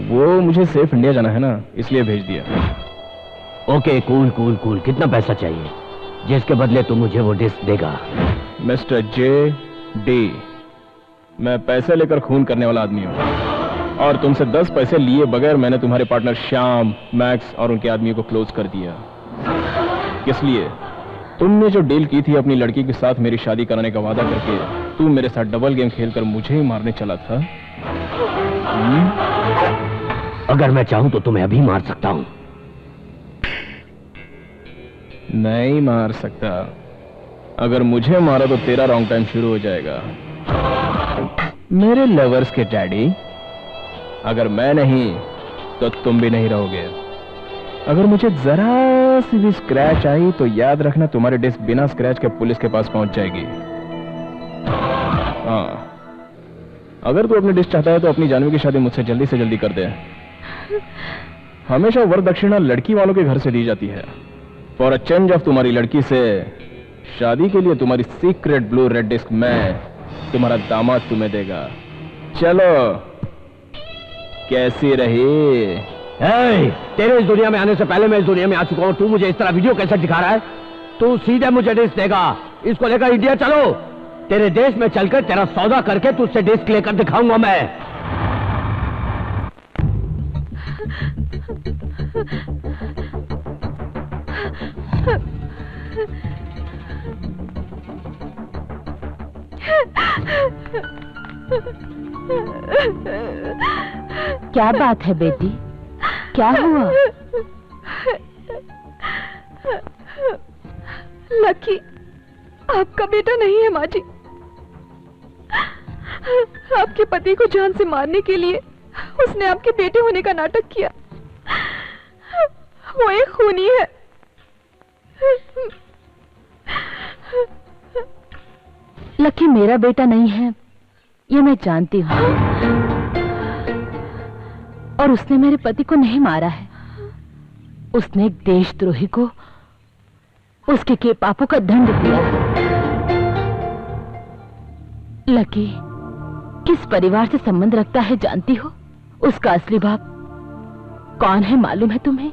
वो मुझे सेफ इंडिया जाना है ना, इसलिए भेज दिया। Okay, cool cool cool. कितना पैसा चाहिए जिसके बदले तू मुझे वो डिस्क देगा? मिस्टर जे डी, मैं पैसे लेकर खून करने वाला आदमी हूं और तुमसे 10 पैसे लिए बगैर मैंने तुम्हारे पार्टनर श्याम, मैक्स और उनके आदमियों को क्लोज कर दिया। किस लिए? तुमने जो डील की थी अपनी लड़की के साथ मेरी शादी कराने का वादा करके, तू मेरे साथ डबल गेम खेलकर मुझे ही मारने चला था। अगर मैं चाहूं तो तुम्हें अभी मार सकता हूं। नहीं मार सकता। अगर मुझे मारा तो तेरा रॉन्ग टाइम शुरू हो जाएगा। मेरे लवर्स के डैडी, अगर मैं नहीं तो तुम भी नहीं रहोगे। अगर मुझे जरा सी भी स्क्रैच आई तो याद रखना तुम्हारी डिस्क बिना स्क्रैच के पुलिस के पास पहुंच जाएगी। हाँ, अगर तू अपनी डिस्क चाहता है तो अपनी जानवी की शादी मुझसे जल्दी से जल्दी कर दे। हमेशा वरदक्षिणा लड़की वालों के घर से दी जाती है। फॉर अ चेंज ऑफ तुम्हारी लड़की से शादी के लिए तुम्हारी सीक्रेट ब्लू रेड डिस्क मैं, तुम्हारा दामाद तुम्हें देगा। चलो, कैसी रही? तेरे इस दुनिया में आने से पहले मैं इस दुनिया में आ चुका हूं। तू मुझे इस तरह वीडियो कैसे दिखा रहा है? तू सीधे मुझे डिस्क देगा। इसको लेकर इंडिया चलो। तेरे देश में चलकर तेरा सौदा करके तुझसे डिस्क लेकर दिखाऊंगा मैं। क्या बात है बेटी, क्या हुआ? लकी आपका बेटा नहीं है माँ जी। आपके पति को जान से मारने के लिए उसने आपके बेटे होने का नाटक किया। वो एक खूनी है। लकी मेरा बेटा नहीं है, ये मैं जानती हूँ। और उसने मेरे पति को नहीं मारा है। उसने एक देशद्रोही को उसके के पापों का दंड दिया। लकी किस परिवार से संबंध रखता है जानती हो? उसका असली बाप कौन है मालूम है तुम्हें?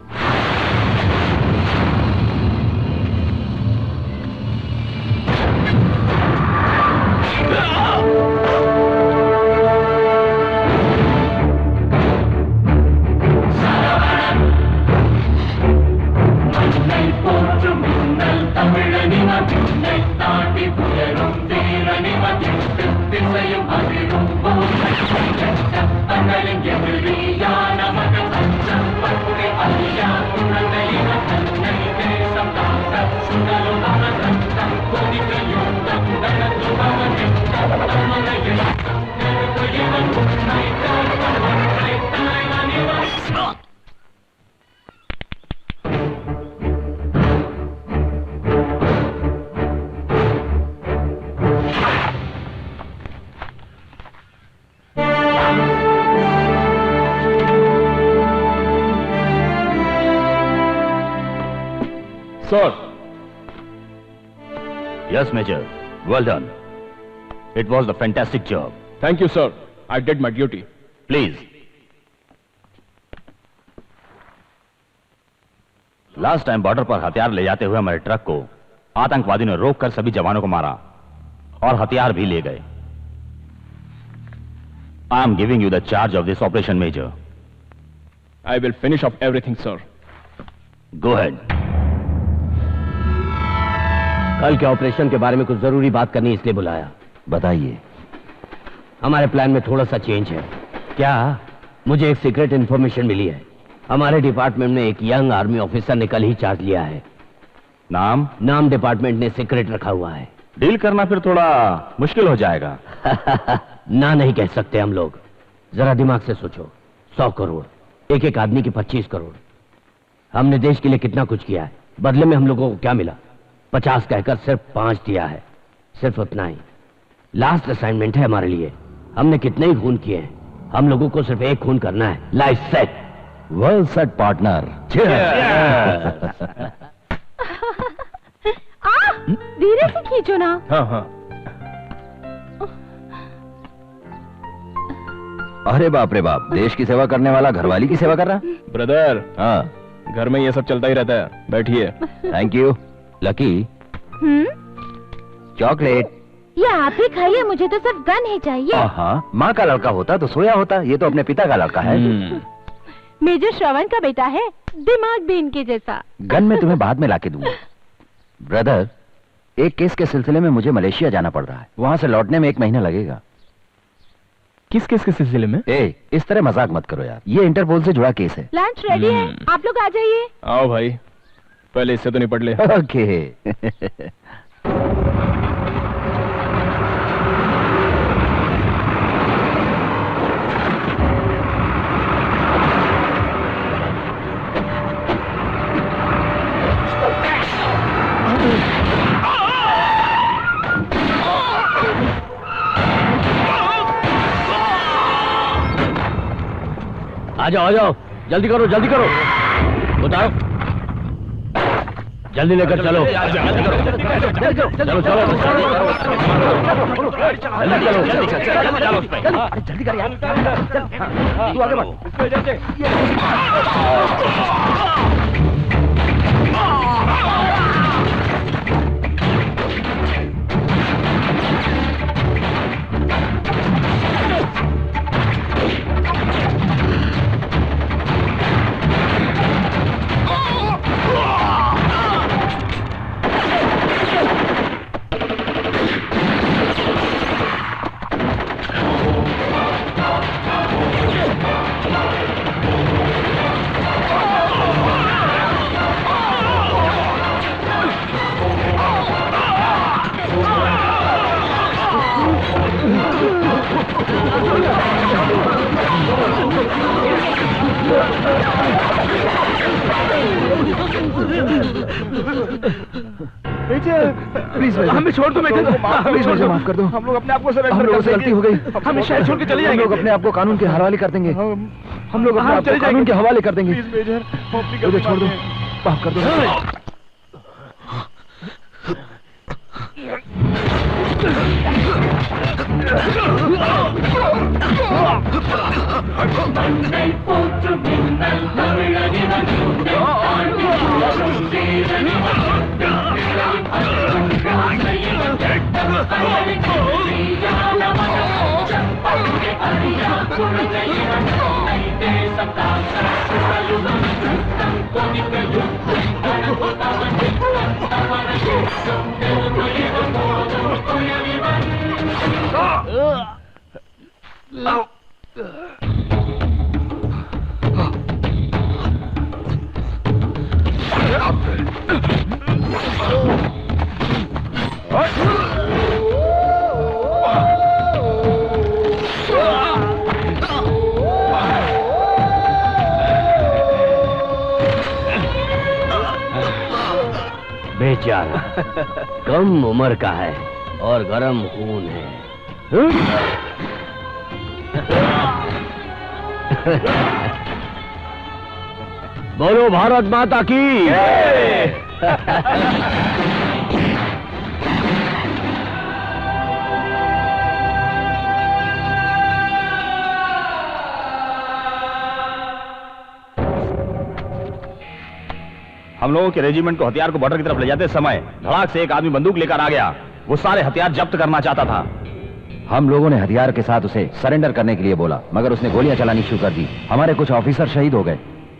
Come on, sir. Yes, Major. Well done. It was a fantastic job. Thank you, sir. I did my duty. Please. Last time border पर हथियार ले जाते हुए हमारे ट्रक को आतंकवादियों ने रोककर सभी जवानों को मारा और हथियार भी ले गए. I am giving you the charge of this operation, Major. I will finish off everything, sir. Go ahead. कल के ऑपरेशन के बारे में कुछ जरूरी बात करनी इसलिए बुलाया. बताइए. हमारे प्लान में थोड़ा सा चेंज है. क्या? मुझे एक सीक्रेट इंफॉर्मेशन मिली है. हमारे डिपार्टमेंट में एक यंग आर्मी ऑफिसर ने कल ही चार्ज लिया है. नाम डिपार्टमेंट ने सीक्रेट रखा हुआ है. डील करना फिर थोड़ा मुश्किल हो जाएगा. ना नहीं कह सकते हम लोग. जरा दिमाग से सोचो. 100 करोड़, एक एक आदमी की 25 करोड़. हमने देश के लिए कितना कुछ किया है. बदले में हम लोगों को क्या मिला? 50 कहकर सिर्फ 5 दिया है. सिर्फ उतना ही. लास्ट असाइनमेंट है हमारे लिए. हमने कितने ही खून किए हैं. हम लोगों को सिर्फ एक खून करना है. Life set. Well set partner. धीरे से खींचो ना. हाँ. अरे बाप रे बाप, देश की सेवा करने वाला घरवाली की सेवा कर रहा. ब्रदर. हाँ, घर में ये सब चलता ही रहता है. बैठिए. Thank you. Lucky, chocolate. ये आप ही खाइए, मुझे तो सिर्फ गन ही चाहिए. हाँ, माँ का लड़का होता तो सोया होता. ये तो अपने पिता का लड़का है. मेजर श्रवण का बेटा है. दिमाग भी इनके जैसा. गन में तुम्हें बाद में लाके दूंगा. ब्रदर, एक केस के सिलसिले में मुझे मलेशिया जाना पड़ रहा है. वहां से लौटने में 1 महीना लगेगा. किस केस के सिलसिले में? इस तरह मजाक मत करो यार. ये इंटरपोल से जुड़ा केस है. लंच रेडी है, आप लोग आ जाइए. आओ भाई, पहले इससे तो निपट ले. ओके. आ जाओ. जल्दी करो. उतारो. जल्दी लेकर चलो. जल्दी करो. चलो. जल्दी कर यार. तू आगे बढ़. प्लीज हमें छोड़ दो. प्लीज मुझे माफ कर दो. हम लोग अपने आप को सरेंडर. हम लोगों से गलती हो गई. हमें शहर छोड़ के चले जाएंगे. हम लोग अपने आप को कानून के हवाले कर देंगे. हम लोग अपने आप को कानून के हवाले कर देंगे. प्लीज मेजर, मुझे छोड़ दो. माफ कर दो. बेचारा कम उम्र का है और गरम खून है. बोलो भारत माता की. हम लोगों के रेजिमेंट को हथियार को बॉर्डर की तरफ ले जाते समय धड़ाक से एक आदमी बंदूक लेकर आ गया। वो सारे हथियार जब्त करना चाहता था। हम लोगों ने हथियार के साथ उसे सरेंडर करने के लिए बोला, मगर उसने गोलियां चलानी शुरू कर दी। हमारे कुछ ऑफिसर शहीद हो गए।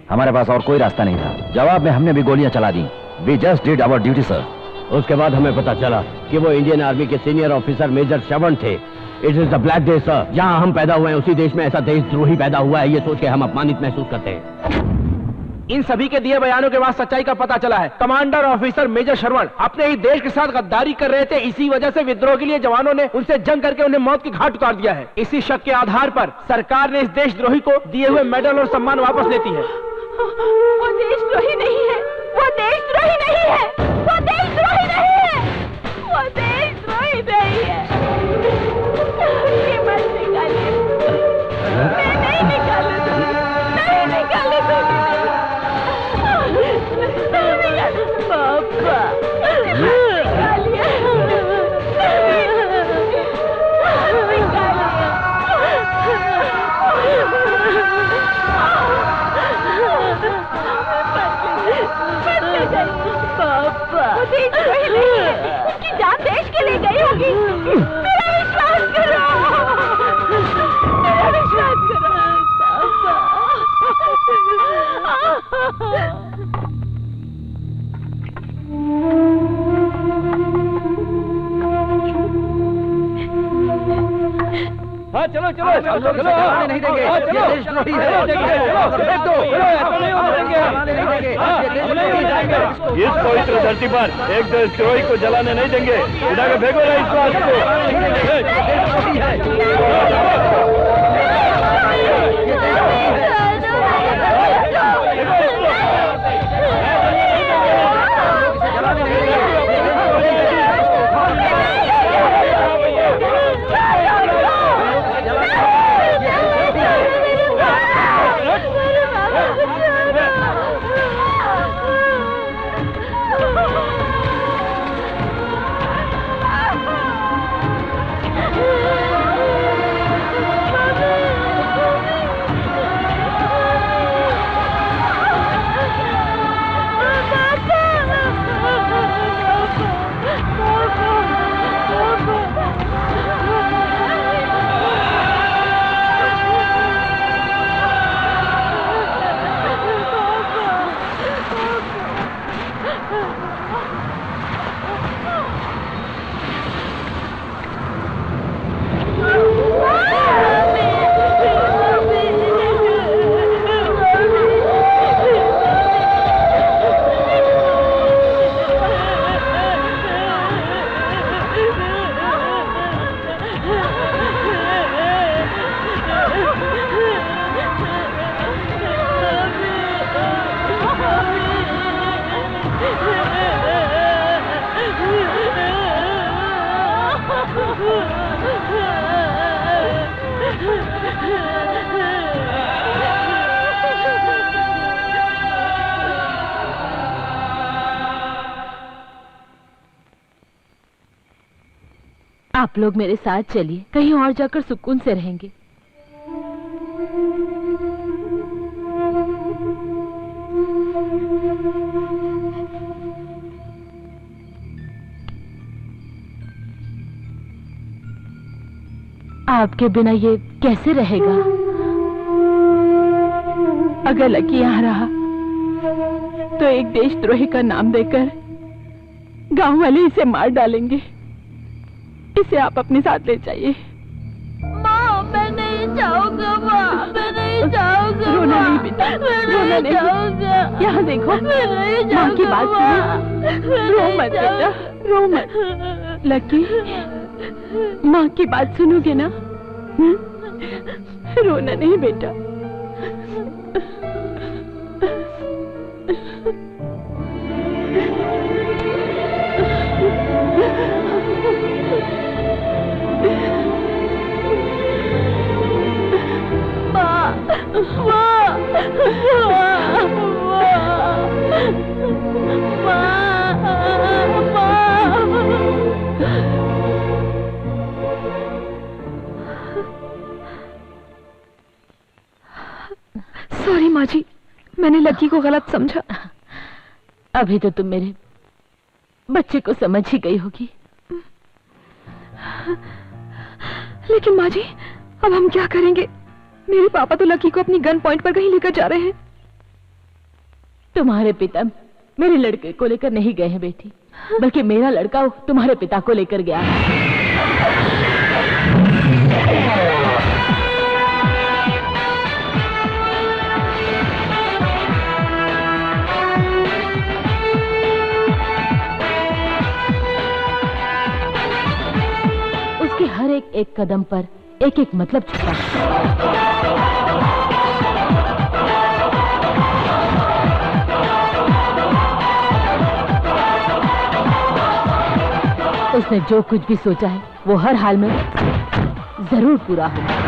हमारे पास और कोई रास्ता नहीं था। जवाब में हमने भी गोलियां चला दी। We just did our duty sir. उसके बाद हमें पता चला कि वो इंडियन आर्मी के सीनियर ऑफिसर मेजर श्रवण थे। It is the black day sir. जहां हम पैदा हुए हैं उसी देश में ऐसा देशद्रोही पैदा हुआ है, ये सोच के हम अपमानित महसूस करते हैं। इन सभी के दिए बयानों के बाद सच्चाई का पता चला है। कमांडर ऑफिसर मेजर श्रवण अपने ही देश के साथ गद्दारी कर रहे थे। इसी वजह से विद्रोह के लिए जवानों ने उनसे जंग करके उन्हें मौत की घाट उतार दिया है। इसी शक के आधार पर सरकार ने इस देशद्रोही को दिए हुए मेडल और सम्मान वापस लेती है। वो देशद्रोही नहीं है, वो देशद्रोही नहीं है, वो देशद्रोही नहीं है, वो देशद्रोही नहीं है। ये मत निकालिए, मैं नहीं निकालूंगी, नहीं निकालूंगी। पापा, निकालिए, पापा, वो देशद्रोही नहीं है, उसकी जान देश के लिए गई होगी। मेरा विश्वास करो, मेरा विश्वास करो पापा। हाँ चलो चलो चलो चलो, नहीं देंगे, ये देशद्रोही है। इस पवित्र धरती पर एक देशद्रोही को जलाने नहीं देंगे। उठा के फेंको ना इस बात आप लोग मेरे साथ चलिए, कहीं और जाकर सुकून से रहेंगे। आपके बिना ये कैसे रहेगा? अगर लकी यहाँ रहा तो एक देशद्रोही का नाम देकर गांव वाले इसे मार डालेंगे। इसे आप अपने साथ ले जाइए। माँ, मैं नहीं जाऊंगा माँ, मैं नहीं जाऊंगा। रोना नहीं बेटा, रोना नहीं जाऊंगा। यहाँ देखो, माँ की बात सुनो। रो मत बेटा, रो मत। लकी, माँ की बात सुनोगे ना? रोना नहीं बेटा। माँ, माँ, माँ, माँ। सॉरी माँ जी, मैंने लकी को गलत समझा। अभी तो तुम मेरे बच्चे को समझ ही गई होगी। लेकिन माँ जी, अब हम क्या करेंगे? मेरे पापा तो लकी को अपनी गन पॉइंट पर कहीं लेकर जा रहे हैं। तुम्हारे पिता मेरे लड़के को लेकर नहीं गए हैं बेटी, बल्कि मेरा लड़का तुम्हारे पिता को लेकर गया है। उसके हर एक कदम पर एक एक मतलब छुपा है। उसने जो कुछ भी सोचा है वो हर हाल में जरूर पूरा होगा।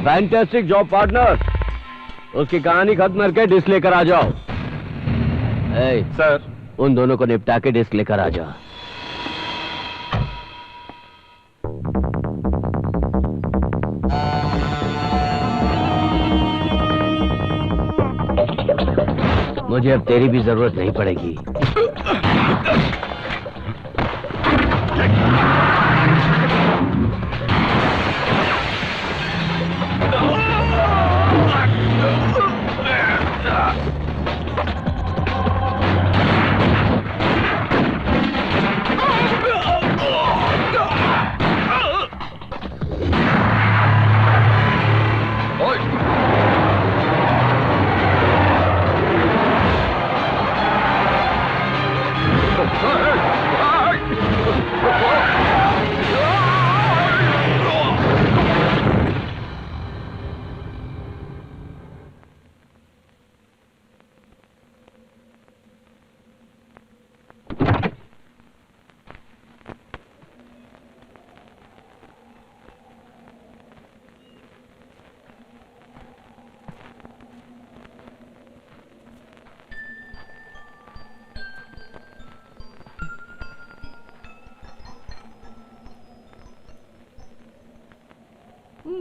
Fantastic job partner. उसकी कहानी खत्म करके डिस्क लेकर आ जाओ। सर, उन दोनों को निपटा के डिस्क लेकर आ जाओ। मुझे अब तेरी भी जरूरत नहीं पड़ेगी।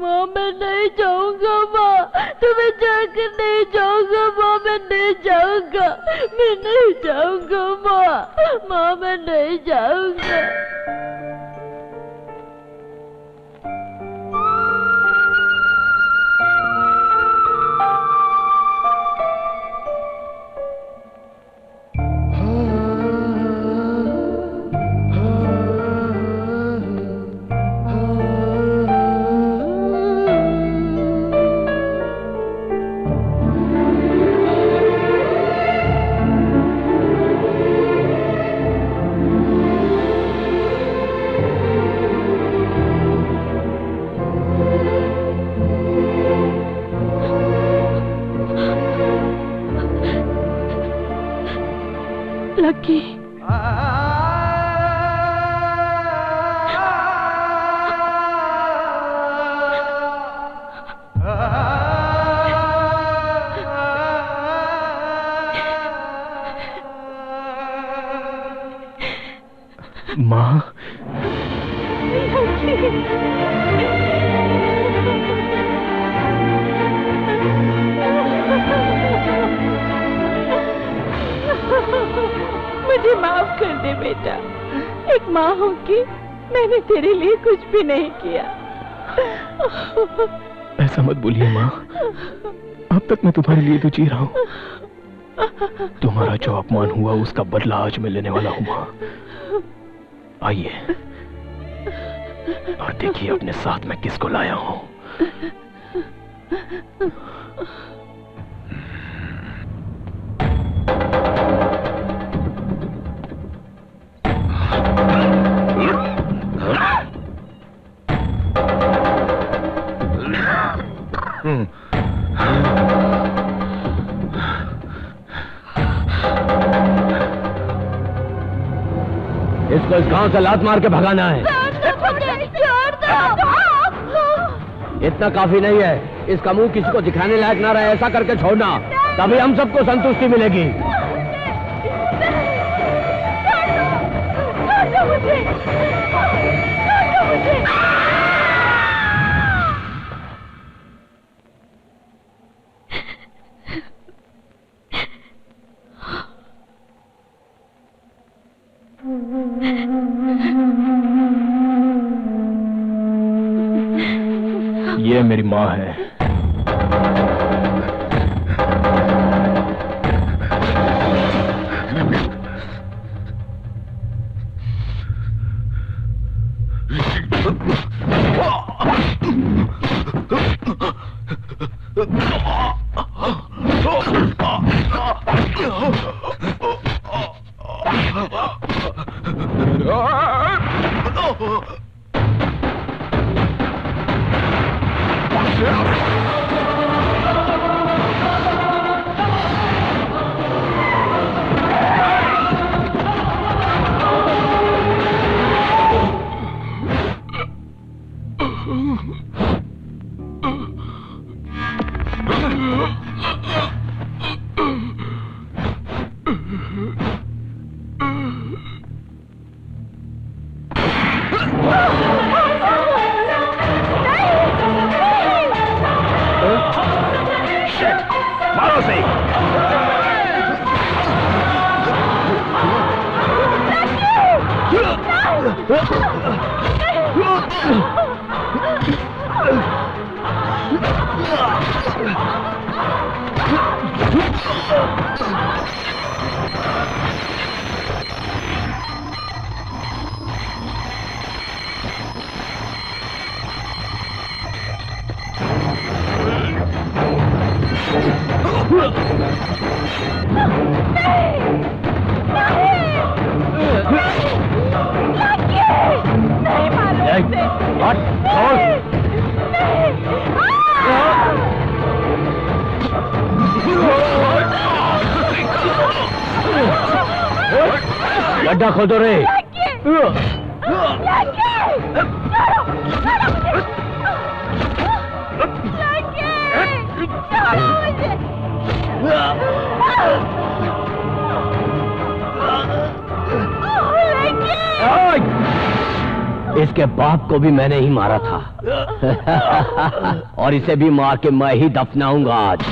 माँ मैं नहीं जाऊंगा। माँ तुम्हें जाकर नहीं जाऊंगा। माँ मैं नहीं जाऊंगा। मैं नहीं जाऊंगा। माँ मैं नहीं जाऊंगा। लकी, माँ, मुझे माफ कर दे बेटा। एक माँ हूँ कि मैंने तेरे लिए कुछ भी नहीं किया। ऐसा मत बोलिए माँ, अब तक मैं तुम्हारे लिए तो जी रहा हूँ। तुम्हारा जो अपमान हुआ उसका बदला आज मैं लेने वाला हूँ माँ। आइए और देखिए अपने साथ में किसको लाया हूँ। इसको इस गांव से लात मार के भगाना है। इतना काफी नहीं है, इसका मुंह किसी को दिखाने लायक ना रहे, ऐसा करके छोड़ना, तभी हम सबको संतुष्टि मिलेगी। ये मेरी माँ है। गड्ढा खोदो रे। इसके बाप को भी मैंने ही मारा था और इसे भी मार के मैं ही दफनाऊंगा आज।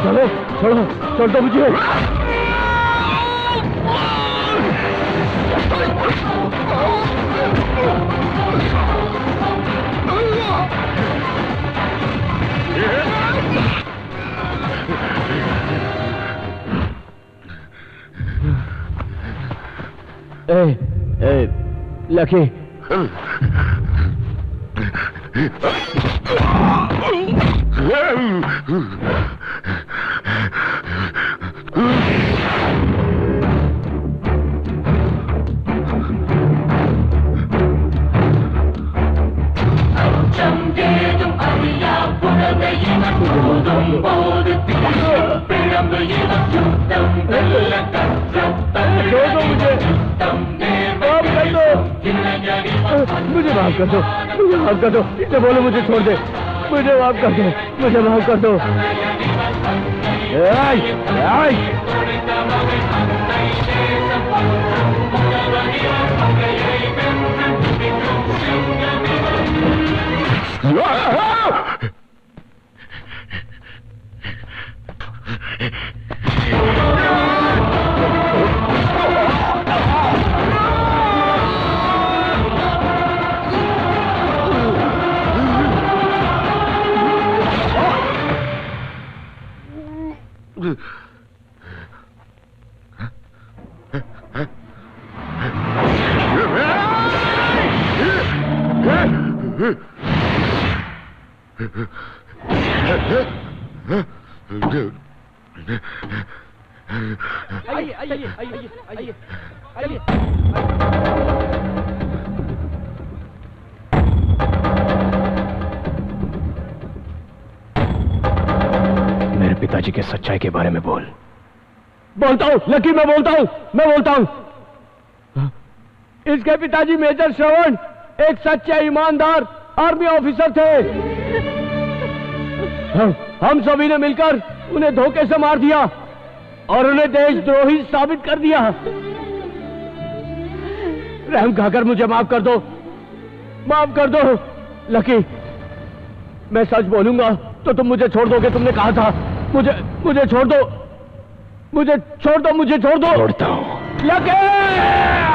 चलो छोड़ो छोड़ दो मुझे। लकी मुझे माफ कर दो, मुझे माफ कर दो। इसे बोलो मुझे छोड़ दे, मुझे माफ कर दो, मुझे माफ कर दो। मेरे पिताजी के सच्चाई के बारे में बोल। बोलता हूँ लकी, मैं बोलता हूँ। इसके पिताजी मेजर श्रवण एक सच्चे ईमानदार आर्मी ऑफिसर थे। हम सभी ने मिलकर उन्हें धोखे से मार दिया और उन्हें देशद्रोही साबित कर दिया। रहम खाकर मुझे माफ कर दो, माफ कर दो लकी। मैं सच बोलूंगा तो तुम मुझे छोड़ दोगे, तुमने कहा था। मुझे छोड़ दो, मुझे छोड़ दो, मुझे छोड़ दो। छोड़ता हूं लकी।